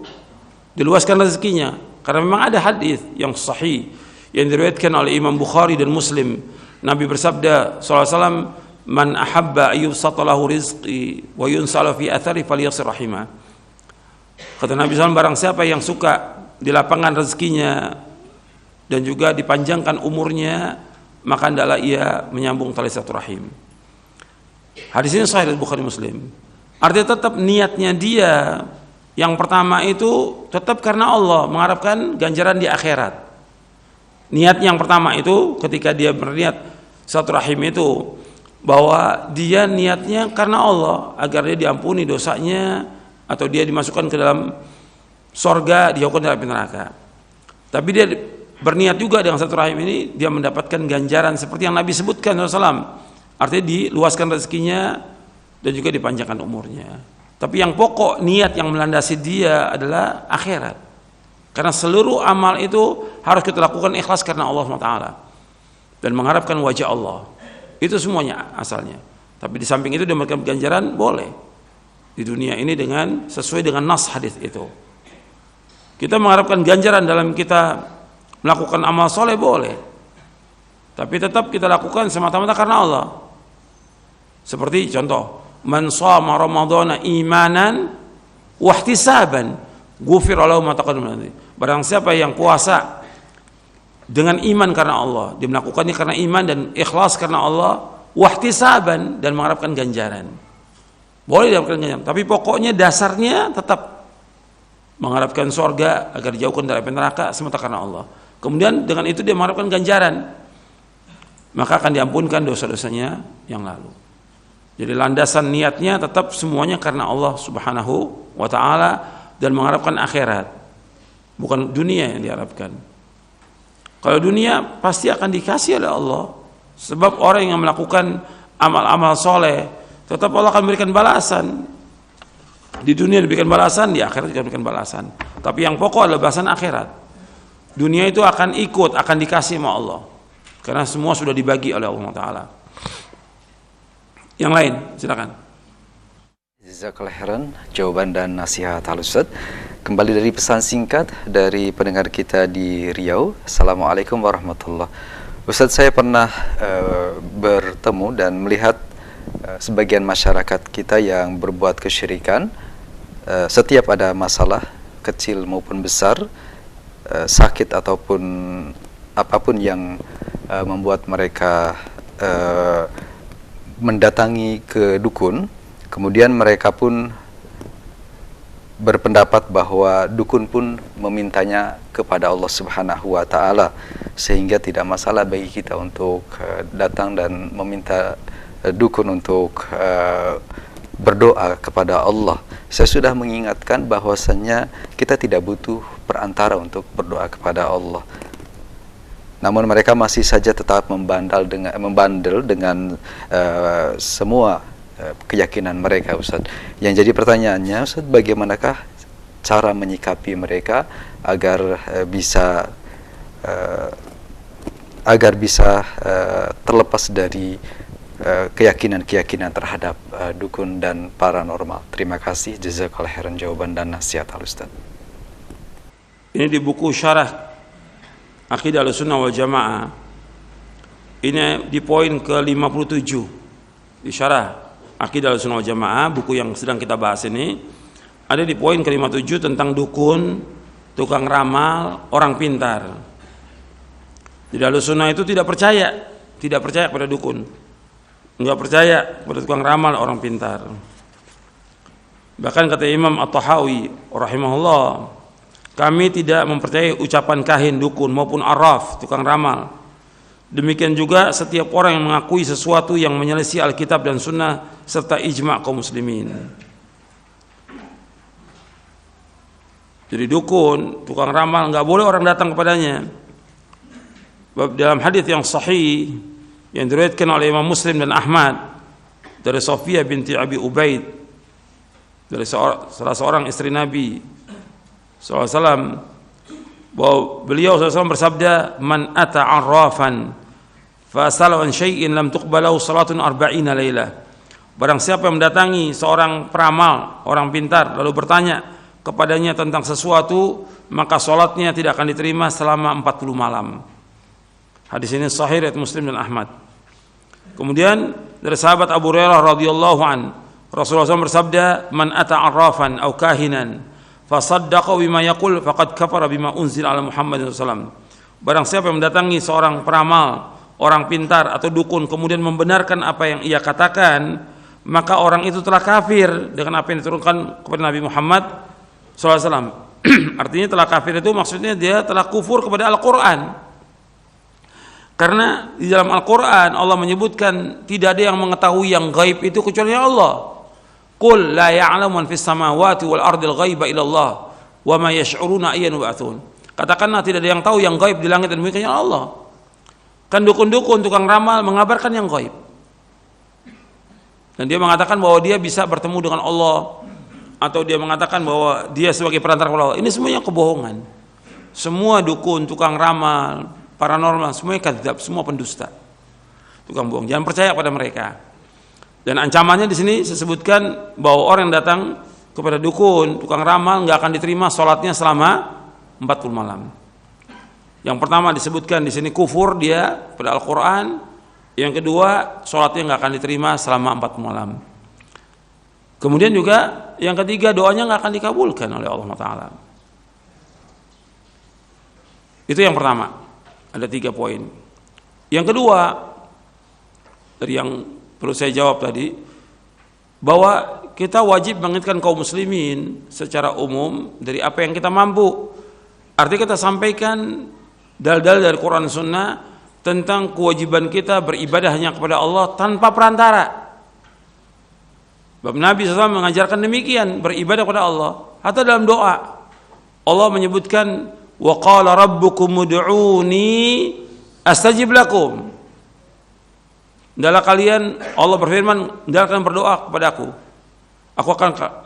diluaskan rezekinya, karena memang ada hadis yang sahih yang diriwayatkan oleh Imam Bukhari dan Muslim. Nabi bersabda sallallahu alaihi wasallam, "Man ahabba ayyubsata lahu rizqi wa yunsala fi athari falyasir rahimah." Kata Nabi SAW, barang siapa yang suka dilapangkan rezekinya dan juga dipanjangkan umurnya, maka hendaklah ia menyambung tali silaturahim. Hadis ini sahih dari Bukhari Muslim. Artinya tetap niatnya dia yang pertama itu tetap karena Allah, mengharapkan ganjaran di akhirat. Niat yang pertama itu ketika dia berniat silaturahim itu, bahwa dia niatnya karena Allah agar dia diampuni dosanya atau dia dimasukkan ke dalam sorga, dijauhkan dari api neraka. Tapi dia berniat juga dengan silaturahim ini dia mendapatkan ganjaran seperti yang Nabi sebutkan SAW. Artinya diluaskan rezekinya dan juga dipanjangkan umurnya. Tapi yang pokok niat yang melandasi dia adalah akhirat. Karena seluruh amal itu harus kita lakukan ikhlas karena Allah SWT dan mengharapkan wajah Allah. Itu semuanya asalnya. Tapi di samping itu dia mendapatkan ganjaran boleh di dunia ini dengan sesuai dengan nas hadis itu. Kita mengharapkan ganjaran dalam kita melakukan amal soleh boleh, tapi tetap kita lakukan semata-mata karena Allah. Seperti contoh, man shama ramadhana imanan wahtisaban ghufira lahu ma taqaddama min dhanbi. Barang siapa yang puasa dengan iman karena Allah, dia melakukannya karena iman dan ikhlas karena Allah, wahtisaban, dan mengharapkan ganjaran. Boleh dapatkan ganjaran, tapi pokoknya dasarnya tetap mengharapkan surga agar dijauhkan dari api neraka semata karena Allah. Kemudian dengan itu dia mengharapkan ganjaran, maka akan diampunkan dosa-dosanya yang lalu. Jadi landasan niatnya tetap semuanya karena Allah Subhanahu wa taala dan mengharapkan akhirat, bukan dunia yang diharapkan. Kalau dunia pasti akan dikasih oleh Allah, sebab orang yang melakukan amal-amal soleh tetap Allah akan memberikan balasan. Di dunia diberikan balasan, di akhirat juga diberikan balasan. Tapi yang pokok adalah balasan akhirat. Dunia itu akan ikut, akan dikasih sama Allah, karena semua sudah dibagi oleh Allah Taala. Yang lain, silakan. Jazakallahu khairan jawaban dan nasihat Al-Ustaz. Kembali dari pesan singkat dari pendengar kita di Riau. Assalamualaikum warahmatullahi wabarakatuh. Ustaz, saya pernah bertemu dan melihat sebagian masyarakat kita yang berbuat kesyirikan. Setiap ada masalah kecil maupun besar, sakit ataupun apapun yang membuat mereka mendatangi ke dukun, kemudian mereka pun berpendapat bahwa dukun pun memintanya kepada Allah Subhanahu wa taala, sehingga tidak masalah bagi kita untuk datang dan meminta dukun untuk berdoa kepada Allah. Saya sudah mengingatkan bahwasannya kita tidak butuh perantara untuk berdoa kepada Allah. Namun mereka masih saja tetap membandel dengan semua keyakinan mereka, Ustaz. Yang jadi pertanyaannya, Ustaz, bagaimanakah cara menyikapi mereka agar bisa terlepas dari keyakinan-keyakinan terhadap dukun dan paranormal. Terima kasih, jazakallahu khairan jawaban dan nasihat Al-Ustaz. Ini di buku Syarah Aqidah Ahlussunnah wal Jamaah. Ini di poin ke-57 di Syarah Aqidah Ahlussunnah wal Jamaah, buku yang sedang kita bahas ini. Ada di poin ke-57 tentang dukun, tukang ramal, orang pintar. Jadi Ahlussunnah itu tidak percaya pada dukun, enggak percaya pada tukang ramal, orang pintar. Bahkan kata Imam At-Tahawi rahimahullah, kami tidak mempercayai ucapan kahin, dukun maupun arraf, tukang ramal. Demikian juga setiap orang yang mengakui sesuatu yang menyelisih Alkitab dan Sunnah serta ijma' kaum muslimin. Jadi dukun, tukang ramal, nggak boleh orang datang kepadanya. Dalam hadis yang sahih yang diriwayatkan oleh Imam Muslim dan Ahmad dari Sofiyah binti Abi Ubaid, dari salah seorang istri Nabi SAW, bahwa beliau SAW bersabda, man ata arrafan fa as'alahu an syai'in lam tuqbalahu salatun arba'ina lailah. Barang siapa yang mendatangi seorang peramal, orang pintar, lalu bertanya kepadanya tentang sesuatu, maka salatnya tidak akan diterima selama 40 malam. Hadis ini sahih riwayat Muslim dan Ahmad. Kemudian dari sahabat Abu Hurairah radhiyallahu an, Rasulullah SAW bersabda, man ata arrafan aw kahinan fa saddaqa bima yaqul faqad kafara bima unzila ala Muhammadin sallallahu. Barang siapa yang mendatangi seorang peramal, orang pintar atau dukun, kemudian membenarkan apa yang ia katakan, maka orang itu telah kafir dengan apa yang diturunkan kepada Nabi Muhammad SAW. Artinya telah kafir itu maksudnya dia telah kufur kepada Al-Quran. Karena di dalam Al-Quran Allah menyebutkan tidak ada yang mengetahui yang gaib itu kecuali Allah. Qul la ya'lamu man fis samawati wal ardil ghaiba illallah wa ma yash'uruna ayyana yub'atsun. Katakanlah tidak ada yang tahu yang gaib di langit dan bumi kecuali Allah. Kan dukun-dukun, tukang ramal mengabarkan yang gaib. Dan dia mengatakan bahwa dia bisa bertemu dengan Allah, atau dia mengatakan bahwa dia sebagai perantara kepada Allah. Ini semuanya kebohongan. Semua dukun, tukang ramal, paranormal, semuanya kadzab, semua pendusta, tukang bohong. Jangan percaya pada mereka. Dan ancamannya di sini disebutkan bahwa orang yang datang kepada dukun, tukang ramal, nggak akan diterima sholatnya selama 40 malam. Yang pertama disebutkan di sini kufur dia pada Al-Quran. Yang kedua, sholatnya nggak akan diterima selama 40 malam. Kemudian juga yang ketiga, doanya nggak akan dikabulkan oleh Allah Taala. Itu yang pertama. Ada 3 poin. Yang kedua, dari yang perlu saya jawab tadi, bahwa kita wajib mengingatkan kaum muslimin secara umum dari apa yang kita mampu. Artinya kita sampaikan dalil dari Quran Sunnah tentang kewajiban kita beribadah hanya kepada Allah tanpa perantara. Sebab Nabi SAW mengajarkan demikian, beribadah kepada Allah. Atau dalam doa Allah menyebutkan, wa qala rabbukum ud'uni astajib lakum. Hendaklah kalian, Allah berfirman, hendaklah kalian berdoa kepadaku, aku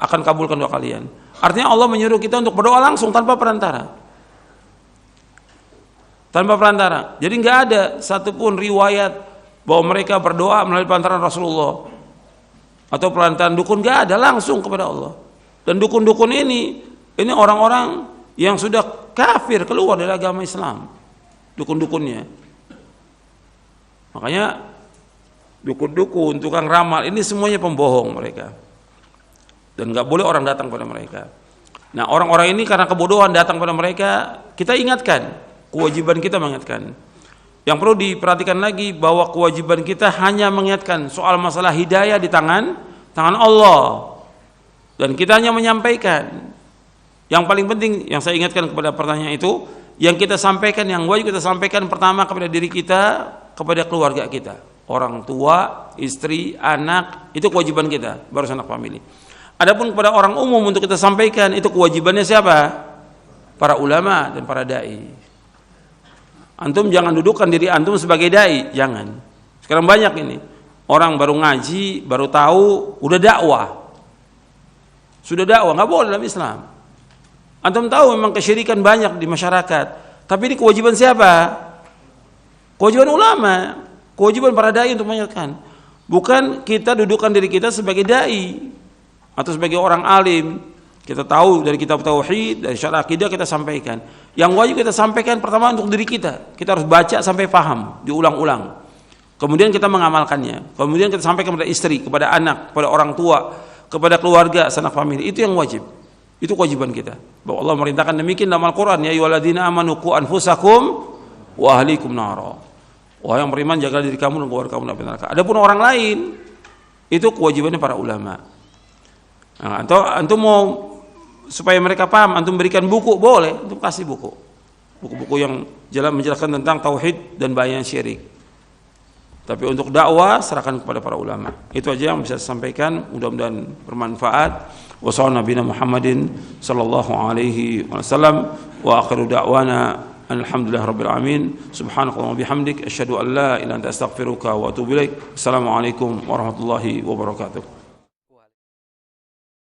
akan kabulkan doa kalian. Artinya Allah menyuruh kita untuk berdoa langsung tanpa perantara. Tanpa perantara. Jadi nggak ada satupun riwayat bahwa mereka berdoa melalui perantaran Rasulullah atau perantaran dukun, nggak ada, langsung kepada Allah. Dan dukun-dukun ini orang-orang yang sudah kafir, keluar dari agama Islam, dukun-dukunnya. Makanya dukun-dukun, tukang ramal, ini semuanya pembohong mereka. Dan nggak boleh orang datang pada mereka. Nah, orang-orang ini karena kebodohan datang pada mereka, kita ingatkan, kewajiban kita mengingatkan. Yang perlu diperhatikan lagi bahwa kewajiban kita hanya mengingatkan soal masalah hidayah di tangan Allah. Dan kita hanya menyampaikan. Yang paling penting yang saya ingatkan kepada pertanyaan itu, yang kita sampaikan, yang wajib kita sampaikan pertama kepada diri kita, kepada keluarga kita, orang tua, istri, anak, itu kewajiban kita, baru anak famili. Adapun kepada orang umum untuk kita sampaikan, itu kewajibannya siapa? Para ulama dan para dai. Antum jangan dudukkan diri antum sebagai dai, jangan. Sekarang banyak ini orang baru ngaji, baru tahu, udah dakwah. Sudah dakwah, nggak boleh dalam Islam. Antum tahu memang kesyirikan banyak di masyarakat, tapi ini kewajiban siapa? Kewajiban ulama, kewajiban para dai untuk mengingatkan. Bukan kita dudukkan diri kita sebagai dai atau sebagai orang alim. Kita tahu dari kitab tauhid, dari syarah akidah kita sampaikan. Yang wajib kita sampaikan pertama untuk diri kita. Kita harus baca sampai paham, diulang-ulang. Kemudian kita mengamalkannya. Kemudian kita sampaikan kepada istri, kepada anak, kepada orang tua, kepada keluarga, sanak famili. Itu yang wajib. Itu kewajiban kita. Bahwa Allah merintahkan demikian dalam Al-Quran, ya ayyuhalladzina amanu qu anfusakum wa ahlikum nara. Wahai yang beriman, jaga diri kamu dan keluarga kamu dari neraka. Adapun orang lain, itu kewajibannya para ulama. Nah, atau antum mau supaya mereka paham, antum berikan buku, boleh, antum kasih buku. Buku-buku yang menjelaskan tentang tauhid dan bahaya syirik. Tapi untuk dakwah serahkan kepada para ulama. Itu aja yang bisa saya sampaikan, mudah-mudahan bermanfaat. Wa sallallahu Muhammadin sallallahu alaihi wasallam wa akhiru da'wana alhamdulillahirabbil alamin. Subhanakallahumma bihamdik asyhadu an la ilaha illa anta astaghfiruka wa atubu ilaik. Assalamualaikum warahmatullahi wabarakatuh.